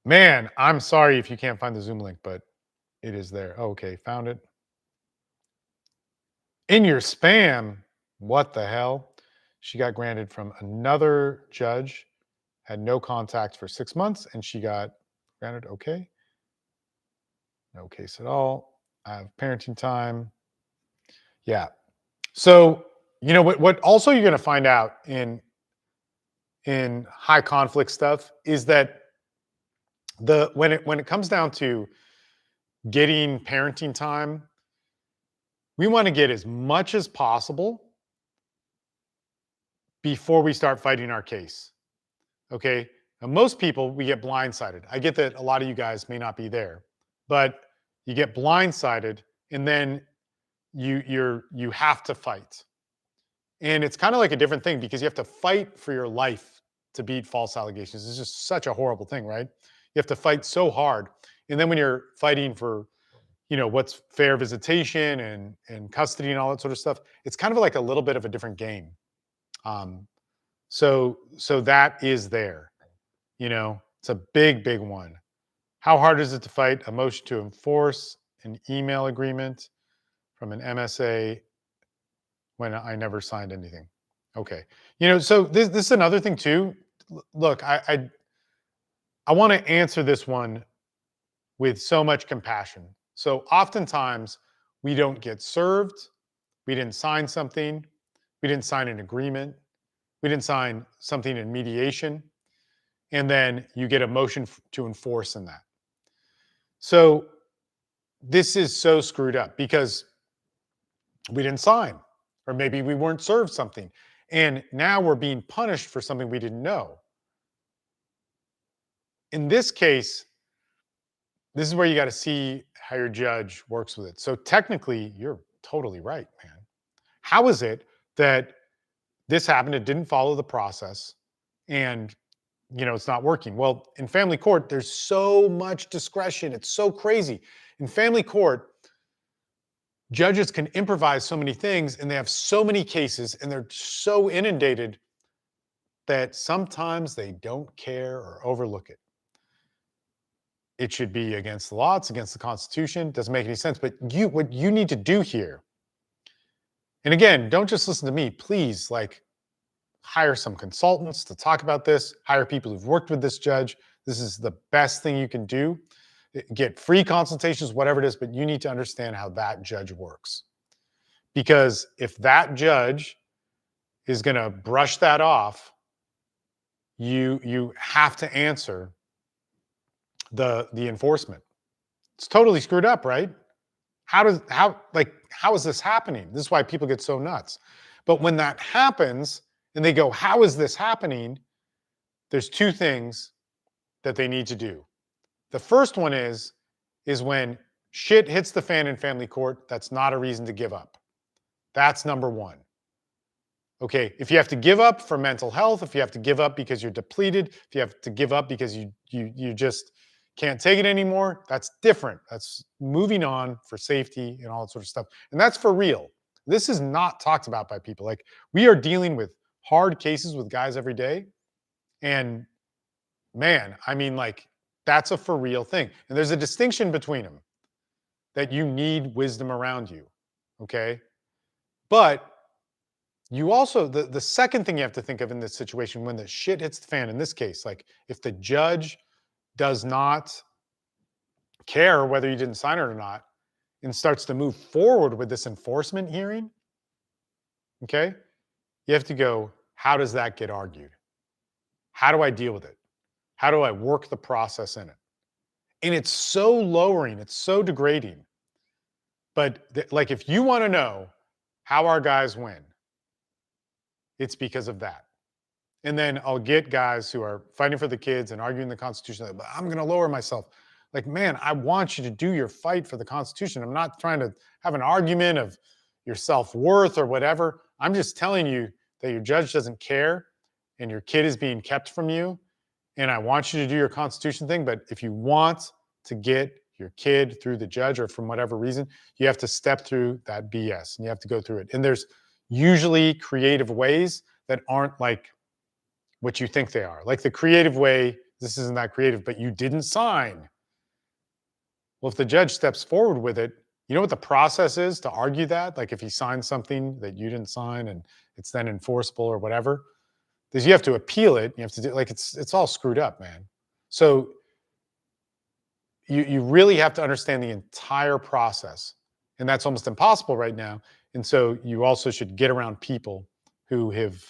Man, I'm sorry if you can't find the Zoom link, but it is there. Oh, okay, found it. In your spam. What the hell? She got granted from another judge, had no contact for 6 months, and she got granted. Okay. No case at all. I have parenting time. Yeah. So, you know what also you're going to find out in high conflict stuff is that when it comes down to getting parenting time, we want to get as much as possible before we start fighting our case. Okay? Now, most people, we get blindsided. I get that a lot of you guys may not be there, but you get blindsided and then you have to fight. And it's kind of like a different thing because you have to fight for your life to beat false allegations. It's just such a horrible thing, right? You have to fight so hard. And then when you're fighting for, what's fair visitation and custody and all that sort of stuff, it's kind of like a little bit of a different game. So that is there. It's a big, big one. How hard is it to fight a motion to enforce an email agreement from an MSA when I never signed anything? Okay. So this is another thing too. Look, I want to answer this one with so much compassion. So oftentimes we don't get served. We didn't sign something. We didn't sign an agreement. We didn't sign something in mediation. And then you get a motion to enforce in that. So this is so screwed up because we didn't sign, or maybe we weren't served something. And now we're being punished for something we didn't know. In this case, this is where you got to see how your judge works with it. So technically, you're totally right, man. How is it that this happened? It didn't follow the process and it's not working. Well, in family court, there's so much discretion. It's so crazy. In family court, judges can improvise so many things and they have so many cases and they're so inundated that sometimes they don't care or overlook it. It should be against the law. It's against the Constitution. Doesn't make any sense. But what you need to do here, and again, don't just listen to me. Please, hire some consultants to talk about this. Hire people who've worked with this judge. This is the best thing you can do. Get free consultations, whatever it is, but you need to understand how that judge works. Because if that judge is going to brush that off, you have to answer the enforcement. It's totally screwed up, right? How is this happening? This is why people get so nuts. But when that happens and they go, how is this happening? There's two things that they need to do. The first one is when shit hits the fan in family court, that's not a reason to give up. That's number one. Okay, if you have to give up for mental health, if you have to give up because you're depleted, if you have to give up because you just can't take it anymore, that's different. That's moving on for safety and all that sort of stuff. And that's for real. This is not talked about by people. We are dealing with hard cases with guys every day. And man, that's a for real thing. And there's a distinction between them that you need wisdom around you. Okay. But you also, the second thing you have to think of in this situation, when the shit hits the fan, in this case, if the judge does not care whether you didn't sign it or not and starts to move forward with this enforcement hearing, okay, you have to go, how does that get argued? How do I deal with it? How do I work the process in it? And it's so lowering, it's so degrading. But if you want to know how our guys win, it's because of that. And then I'll get guys who are fighting for the kids and arguing the Constitution, but I'm going to lower myself. Like, man, I want you to do your fight for the Constitution. I'm not trying to have an argument of your self-worth or whatever. I'm just telling you that your judge doesn't care and your kid is being kept from you. And I want you to do your Constitution thing. But if you want to get your kid through the judge or from whatever reason, you have to step through that BS and you have to go through it. And there's usually creative ways that aren't like what you think they are. Like the creative way, this isn't that creative, but you didn't sign. Well, if the judge steps forward with it, you know what the process is to argue that? Like if he signs something that you didn't sign and it's then enforceable or whatever, is you have to appeal it. You have to do like it's all screwed up, man. So you really have to understand the entire process. And that's almost impossible right now. And so you also should get around people who have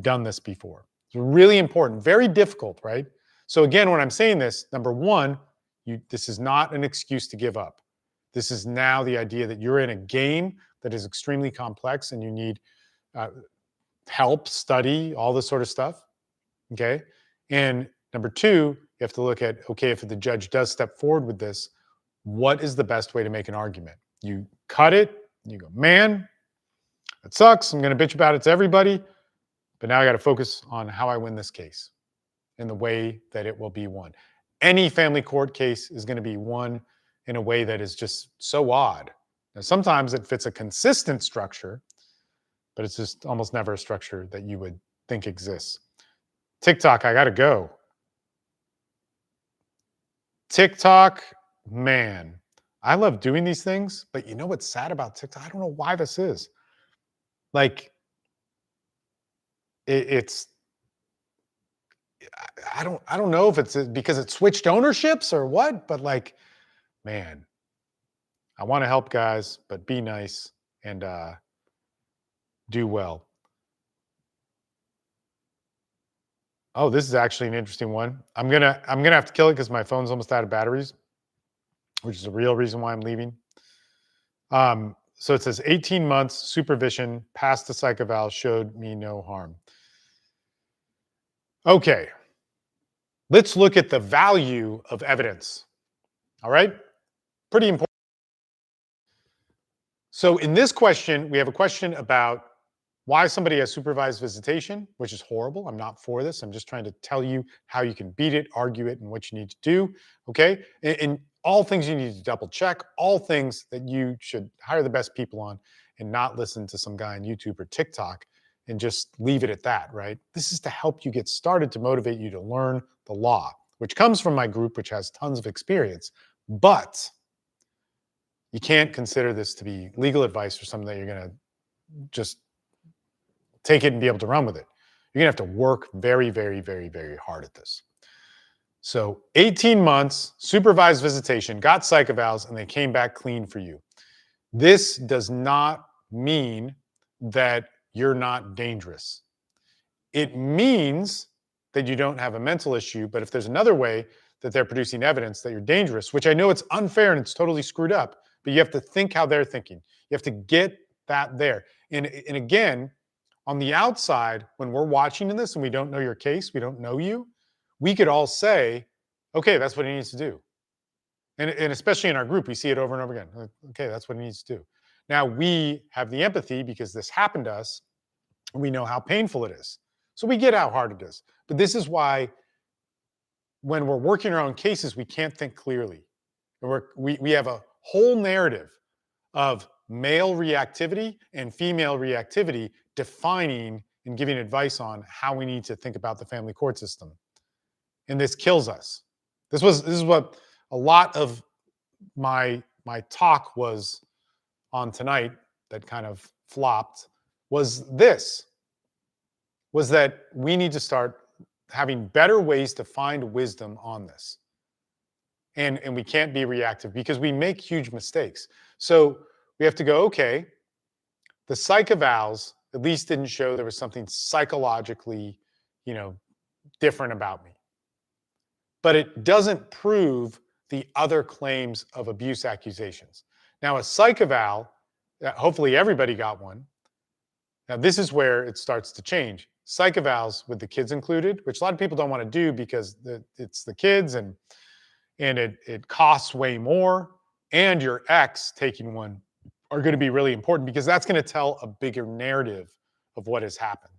done this before. It's really important, very difficult, right? So again, when I'm saying this, number one, this is not an excuse to give up. This is now the idea that you're in a game that is extremely complex and you need help, study, all this sort of stuff. Okay. And number two, you have to look at, okay, if the judge does step forward with this, what is the best way to make an argument? You cut it, you go, man, it sucks. I'm going to bitch about it to everybody. But now I got to focus on how I win this case in the way that it will be won. Any family court case is going to be won in a way that is just so odd. Now, sometimes it fits a consistent structure, but it's just almost never a structure that you would think exists. TikTok, I got to go. TikTok, man, I love doing these things, but you know what's sad about TikTok? I don't know why this is. Like, it's I don't know if it's because it switched ownerships or what, but like, man, I want to help guys, but be nice and do well. Oh, this is actually an interesting one. I'm gonna have to kill it because my phone's almost out of batteries, which is a real reason why I'm leaving. So it says 18 months supervision past the psych eval showed me no harm. Okay, let's look at the value of evidence. All right, pretty important. So in this question, we have a question about why somebody has supervised visitation, which is horrible. I'm not for this. I'm just trying to tell you how you can beat it, argue it, and what you need to do. Okay. And all things you need to double check, all things that you should hire the best people on and not listen to some guy on YouTube or TikTok and just leave it at that, right? This is to help you get started, to motivate you to learn the law, which comes from my group, which has tons of experience. But you can't consider this to be legal advice or something that you're going to just take it and be able to run with it. You're going to have to work very, very, very, very hard at this. So 18 months, supervised visitation, got psych evals, and they came back clean for you. This does not mean that you're not dangerous. It means that you don't have a mental issue, but if there's another way that they're producing evidence that you're dangerous, which I know it's unfair and it's totally screwed up, but you have to think how they're thinking. You have to get that there. And again, on the outside, when we're watching this and we don't know your case, we don't know you, we could all say, okay, that's what he needs to do. And especially in our group, we see it over and over again. Okay, that's what he needs to do. Now we have the empathy because this happened to us. And we know how painful it is. So we get how hard it is. But this is why when we're working our own cases, we can't think clearly. We have a whole narrative of male reactivity and female reactivity defining and giving advice on how we need to think about the family court system. And this kills us. This is what a lot of my talk was on tonight that kind of flopped, was that we need to start having better ways to find wisdom on this. And we can't be reactive because we make huge mistakes. So we have to go, okay, the psych evals at least didn't show there was something psychologically, different about me. But it doesn't prove the other claims of abuse accusations. Now, a psych eval, hopefully everybody got one. Now, this is where it starts to change. Psych evals with the kids included, which a lot of people don't want to do because it's the kids and and it costs way more, and your ex taking one are going to be really important because that's going to tell a bigger narrative of what has happened.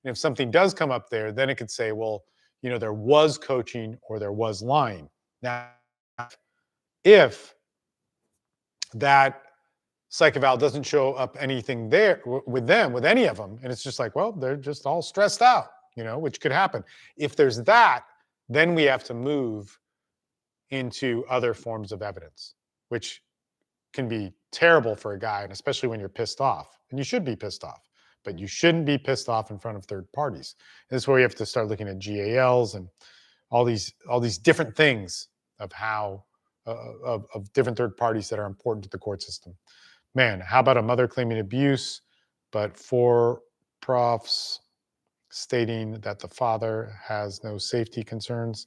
And if something does come up there, then it could say, well, there was coaching or there was lying. Now, if that psych eval doesn't show up anything there with any of them, and it's just like, well, they're just all stressed out, which could happen. If there's that, then we have to move into other forms of evidence, which can be terrible for a guy, and especially when you're pissed off. And you should be pissed off, but you shouldn't be pissed off in front of third parties. And this is where you have to start looking at GALs and all these different things of how of different third parties that are important to the court system. Man, how about a mother claiming abuse, but 4 profs stating that the father has no safety concerns?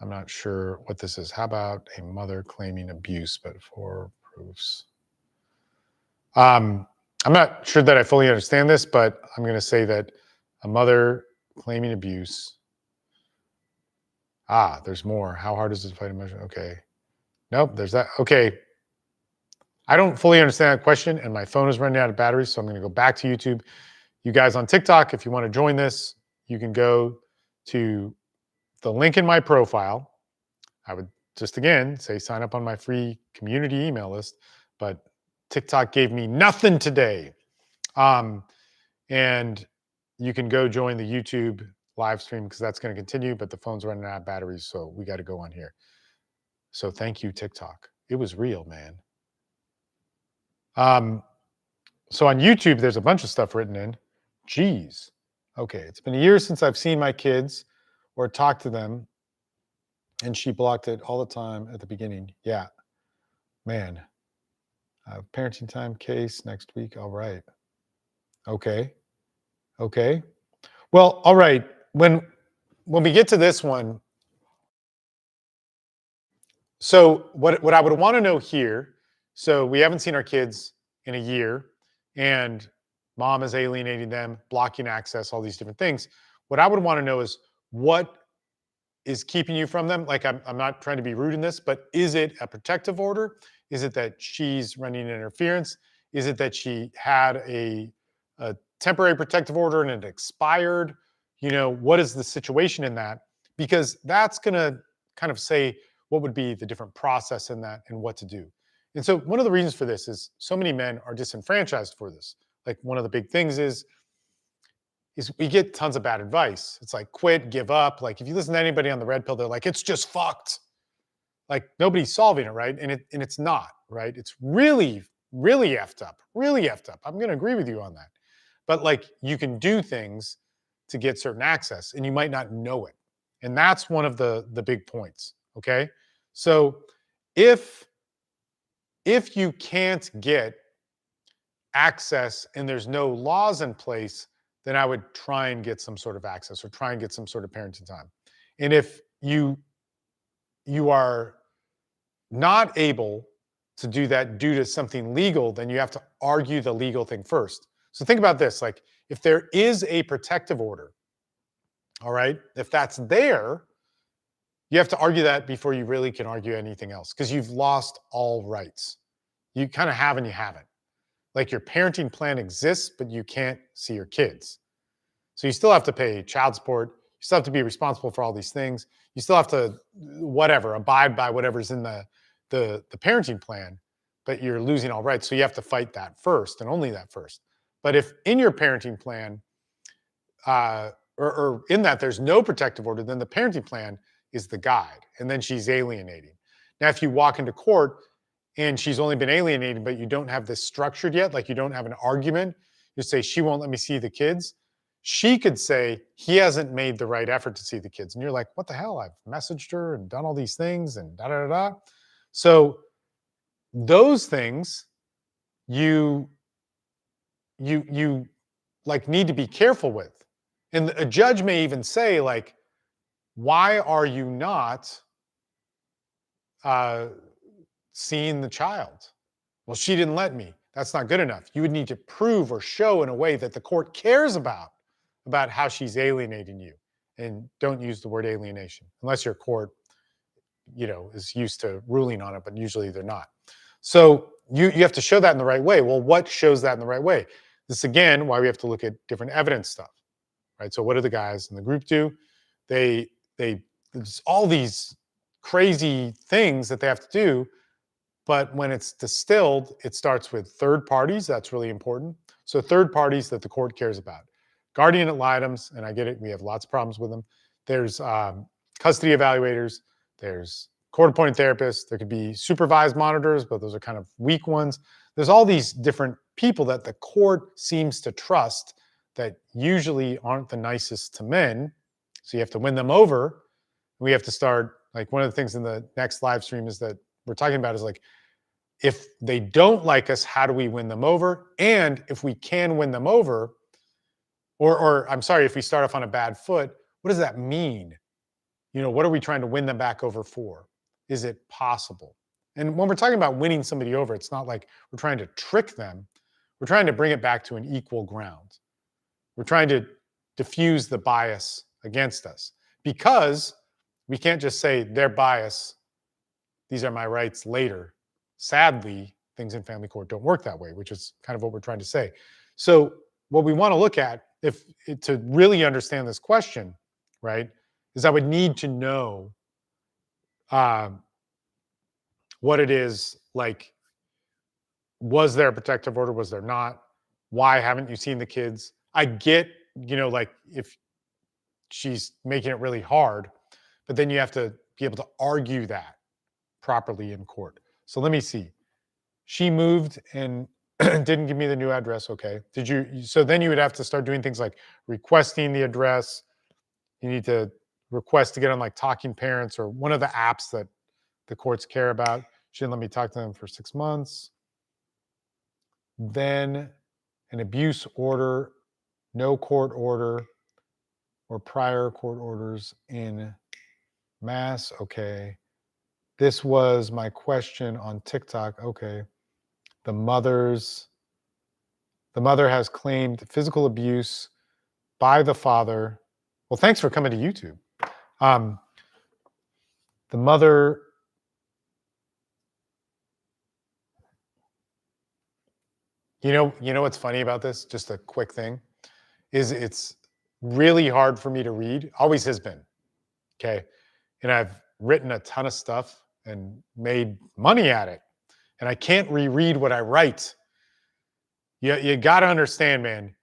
I'm not sure what this is. How about a mother claiming abuse, but 4 proofs? I'm not sure that I fully understand this, but I'm going to say that a mother claiming abuse. There's more. How hard is this fight emotion? Okay. Nope, there's that. Okay. I don't fully understand that question, and my phone is running out of battery, so I'm going to go back to YouTube. You guys on TikTok, if you want to join this, you can go to the link in my profile. I would just, again, say sign up on my free community email list, but TikTok gave me nothing today. And you can go join the YouTube live stream because that's going to continue, but the phone's running out of batteries, so we got to go on here. So thank you, TikTok. It was real, man. So on YouTube, there's a bunch of stuff written in. Geez. Okay, it's been a year since I've seen my kids or talked to them, and she blocked it all the time at the beginning. Yeah, man. Parenting time case next week. All right. Okay. Well, all right. When we get to this one, so what I would want to know here, so we haven't seen our kids in a year, and mom is alienating them, blocking access, all these different things. What I would want to know is what is keeping you from them. Like, I'm not trying to be rude in this, but is it a protective order? Is it that she's running interference? Is it that she had a temporary protective order and it expired? What is the situation in that? Because that's going to kind of say what would be the different process in that and what to do. And so one of the reasons for this is so many men are disenfranchised for this. Like, one of the big things is we get tons of bad advice. It's like, quit, give up. Like, if you listen to anybody on the red pill, they're like, it's just fucked. Like, nobody's solving it, right? And it's not, right? It's really, really effed up. Really effed up. I'm going to agree with you on that. But like, you can do things to get certain access, and you might not know it. And that's one of the big points. Okay. So if you can't get access and there's no laws in place, then I would try and get some sort of access or try and get some sort of parenting time. And if you are not able to do that due to something legal, then you have to argue the legal thing first. So think about this. Like, if there is a protective order, all right, if that's there, you have to argue that before you really can argue anything else, because you've lost all rights. You kind of have and you haven't. Like, your parenting plan exists, but you can't see your kids. So you still have to pay child support. You still have to be responsible for all these things. You still have to, abide by whatever's in the parenting plan, but you're losing all rights. So you have to fight that first, and only that first. But if in your parenting plan, or in that there's no protective order, then the parenting plan is the guide, and then she's alienating. Now, if you walk into court and she's only been alienated, but you don't have this structured yet, like you don't have an argument, you say, she won't let me see the kids. She could say, he hasn't made the right effort to see the kids. And you're like, what the hell? I've messaged her and done all these things and da-da-da-da. So those things you like need to be careful with. And a judge may even say, like, why are you not seeing the child? Well, she didn't let me. That's not good enough. You would need to prove or show in a way that the court cares about how she's alienating you. And don't use the word alienation unless your court is used to ruling on it, but usually they're not. So you have to show that in the right way. Well, what shows that in the right way? This again, why we have to look at different evidence stuff, right? So what do the guys in the group do? They there's all these crazy things that they have to do, but when it's distilled, it starts with third parties. That's really important. So third parties that the court cares about. Guardian ad litems, and I get it, we have lots of problems with them. There's custody evaluators. There's court-appointed therapists. There could be supervised monitors, but those are kind of weak ones. There's all these different people that the court seems to trust that usually aren't the nicest to men. So you have to win them over. We have to start, like, one of the things in the next live stream is that we're talking about is like, if they don't like us, how do we win them over? And if we can win them over, or I'm sorry, if we start off on a bad foot, what does that mean? What are we trying to win them back over for? Is it possible? And when we're talking about winning somebody over, it's not like we're trying to trick them. We're trying to bring it back to an equal ground. We're trying to diffuse the bias against us, because we can't just say their bias, these are my rights later. Sadly, things in family court don't work that way, which is kind of what we're trying to say. So what we want to look at, to really understand this question, right, is I would need to know what it is, like, was there a protective order? Was there not? Why haven't you seen the kids? I get, like, if she's making it really hard, but then you have to be able to argue that properly in court. So let me see. She moved and didn't give me the new address. Okay. So then you would have to start doing things like requesting the address. You need to request to get on, like, Talking Parents or one of the apps that the courts care about. She didn't let me talk to them for 6 months. Then an abuse order, no court order or prior court orders in Mass. Okay. This was my question on TikTok. Okay. The mother has claimed physical abuse by the father. Well, thanks for coming to YouTube. The mother, you know what's funny about this? Just a quick thing is it's really hard for me to read. Always has been. Okay. And I've written a ton of stuff and made money at it. And I can't reread what I write. You got to understand, man.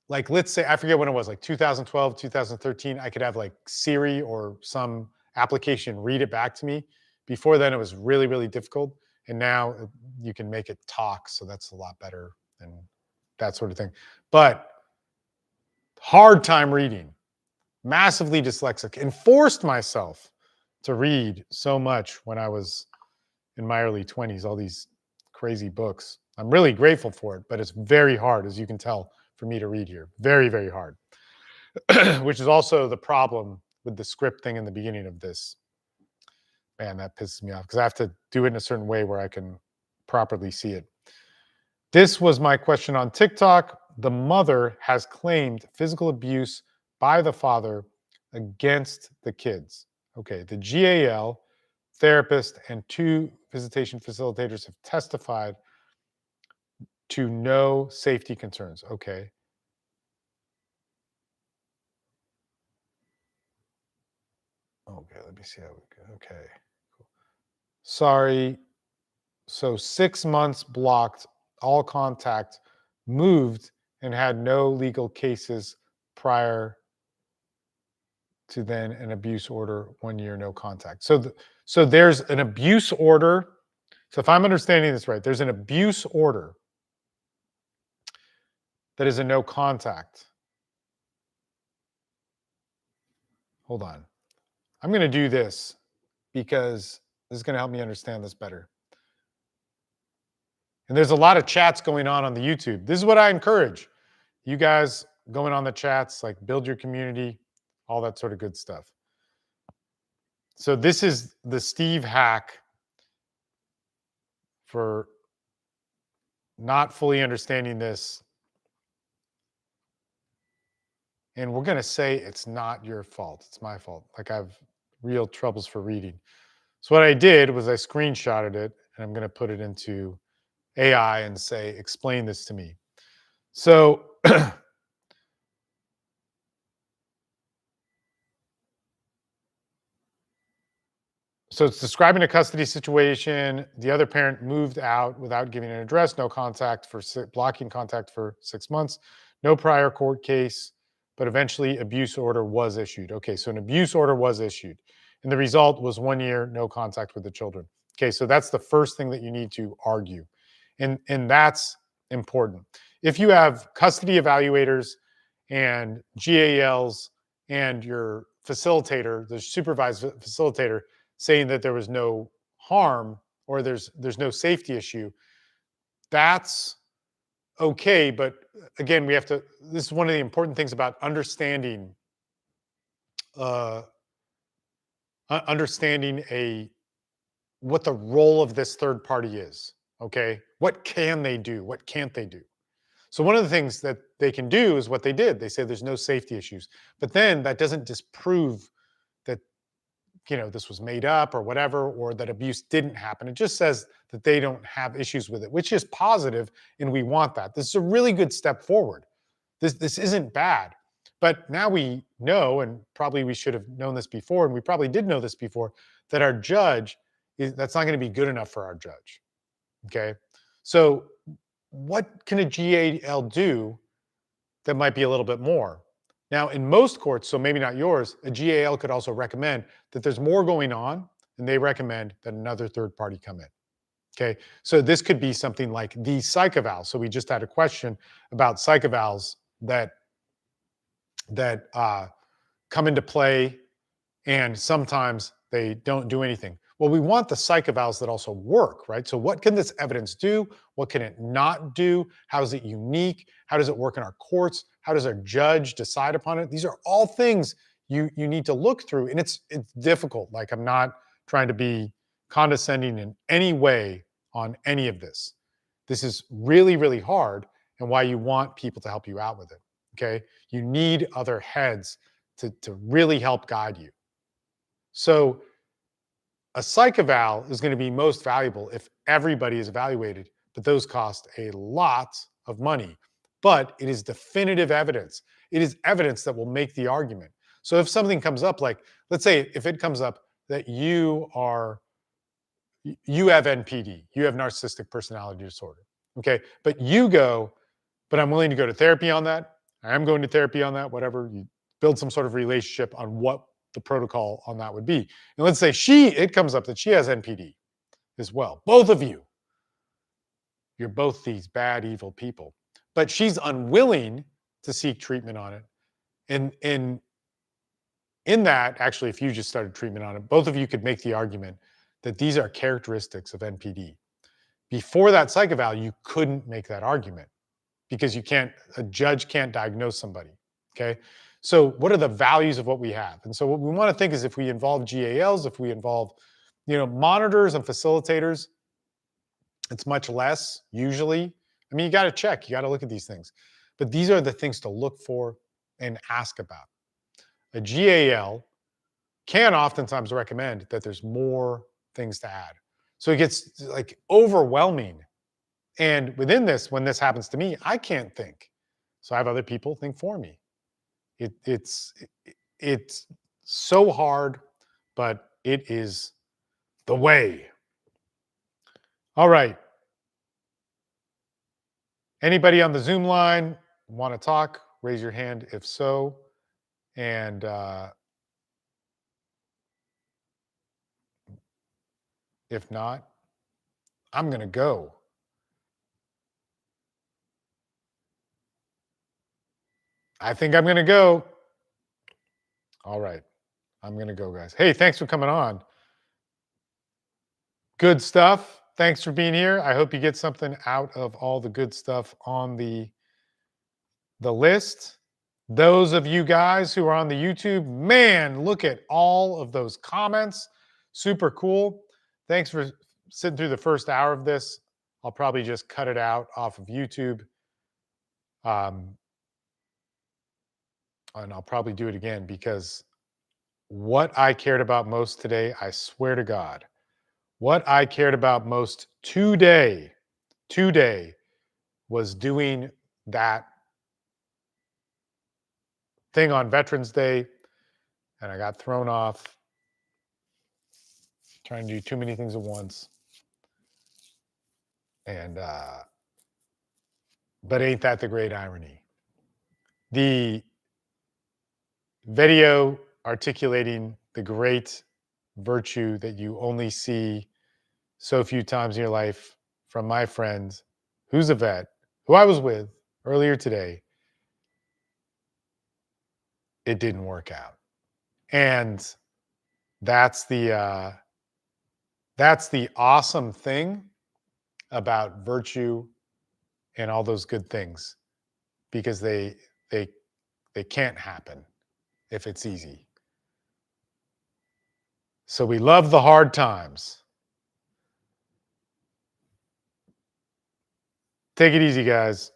Like, let's say, I forget when it was, like 2012, 2013, I could have like Siri or some application read it back to me. Before then, it was really, really difficult. And now you can make it talk. So that's a lot better and that sort of thing. But hard time reading, massively dyslexic, and forced myself to read so much when I was in my early 20s, all these crazy books. I'm really grateful for it, but it's very hard, as you can tell, for me to read here. Very, very hard. Which is also the problem with the script thing in the beginning of this. Man, that pisses me off because I have to do it in a certain way where I can properly see it. This was my question on TikTok. The mother has claimed physical abuse by the father against the kids. Okay, the GAL, therapist, and 2 visitation facilitators have testified to no safety concerns. Okay. Okay, let me see how we go. Okay, cool. Sorry. So 6 months blocked, all contact, moved, and had no legal cases prior to then an abuse order, 1 year, no contact. So there's an abuse order. So if I'm understanding this right, there's an abuse order that is a no contact. Hold on. I'm going to do this because this is going to help me understand this better. And there's a lot of chats going on the YouTube. This is what I encourage. You guys going on the chats, like, build your community, all that sort of good stuff. So this is the Steve hack for not fully understanding this. And we're going to say it's not your fault. It's my fault. Like, I've real troubles for reading. So what I did was I screenshotted it, and I'm going to put it into AI and say, explain this to me. So so it's describing a custody situation. The other parent moved out without giving an address, no contact for blocking contact for 6 months, no prior court case, but eventually abuse order was issued. Okay, so an abuse order was issued, and the result was 1 year, no contact with the children. Okay, so that's the first thing that you need to argue, and that's important. If you have custody evaluators and GALs and your facilitator, the supervised facilitator, saying that there was no harm or there's no safety issue, that's okay. But again, we have to, this is one of the important things about understanding uh understanding a what the role of this third party is. Okay, what can they do, what can't they do? So one of the things that they can do is what they did. They say there's no safety issues, but then that doesn't disprove that this was made up or whatever, or that abuse didn't happen. It just says that they don't have issues with it, which is positive, and we want that. This is a really good step forward. This isn't bad, but now we know, and probably we should have known this before, and we probably did know this before, that our judge that's not going to be good enough for our judge. Okay, so what can a GAL do that might be a little bit more? Now, in most courts, so maybe not yours, a GAL could also recommend that there's more going on, and they recommend that another third party come in. Okay, so this could be something like the psych eval. So we just had a question about psych evals that come into play, and sometimes they don't do anything. Well, we want the psych evals that also work, right? So what can this evidence do? What can it not do? How is it unique? How does it work in our courts? How does our judge decide upon it? These are all things you need to look through, and it's difficult. Like, I'm not trying to be condescending in any way on any of this. This is really, really hard, and why you want people to help you out with it. Okay, you need other heads to really help guide you. So a psych eval is going to be most valuable if everybody is evaluated, but those cost a lot of money. But it is definitive evidence. It is evidence that will make the argument. So if something comes up, like, let's say if it comes up that you have NPD, you have narcissistic personality disorder, okay, but you go, but I'm willing to go to therapy on that. I am going to therapy on that, whatever. You build some sort of relationship on what the protocol on that would be. And let's say it comes up that she has NPD as well. Both of you're both these bad, evil people. But she's unwilling to seek treatment on it. And in that, actually, if you just started treatment on it, both of you could make the argument that these are characteristics of NPD. Before that psych eval, you couldn't make that argument because a judge can't diagnose somebody. Okay. So what are the values of what we have? And so what we want to think is, if we involve GALs, if we involve, monitors and facilitators, it's much less usually. I mean, you got to check, you got to look at these things, but these are the things to look for and ask about. A GAL can oftentimes recommend that there's more things to add. So it gets like overwhelming. And within this, when this happens to me, I can't think. So I have other people think for me. It's so hard, but it is the way. All right. Anybody on the Zoom line want to talk? Raise your hand if so. And if not, I'm going to go. I think I'm going to go. All right. I'm going to go, guys. Hey, thanks for coming on. Good stuff. Thanks for being here. I hope you get something out of all the good stuff on the list. Those of you guys who are on the YouTube, man, look at all of those comments. Super cool. Thanks for sitting through the first hour of this. I'll probably just cut it out off of YouTube. And I'll probably do it again because what I cared about most today, I swear to God, what I cared about most today was doing that thing on Veterans Day, and I got thrown off trying to do too many things at once. And but ain't that the great irony? The video articulating the great virtue that you only see so few times in your life from my friend who's a vet, who I was with earlier today, it didn't work out. And that's the awesome thing about virtue and all those good things, because they can't happen if it's easy. So we love the hard times. Take it easy, guys.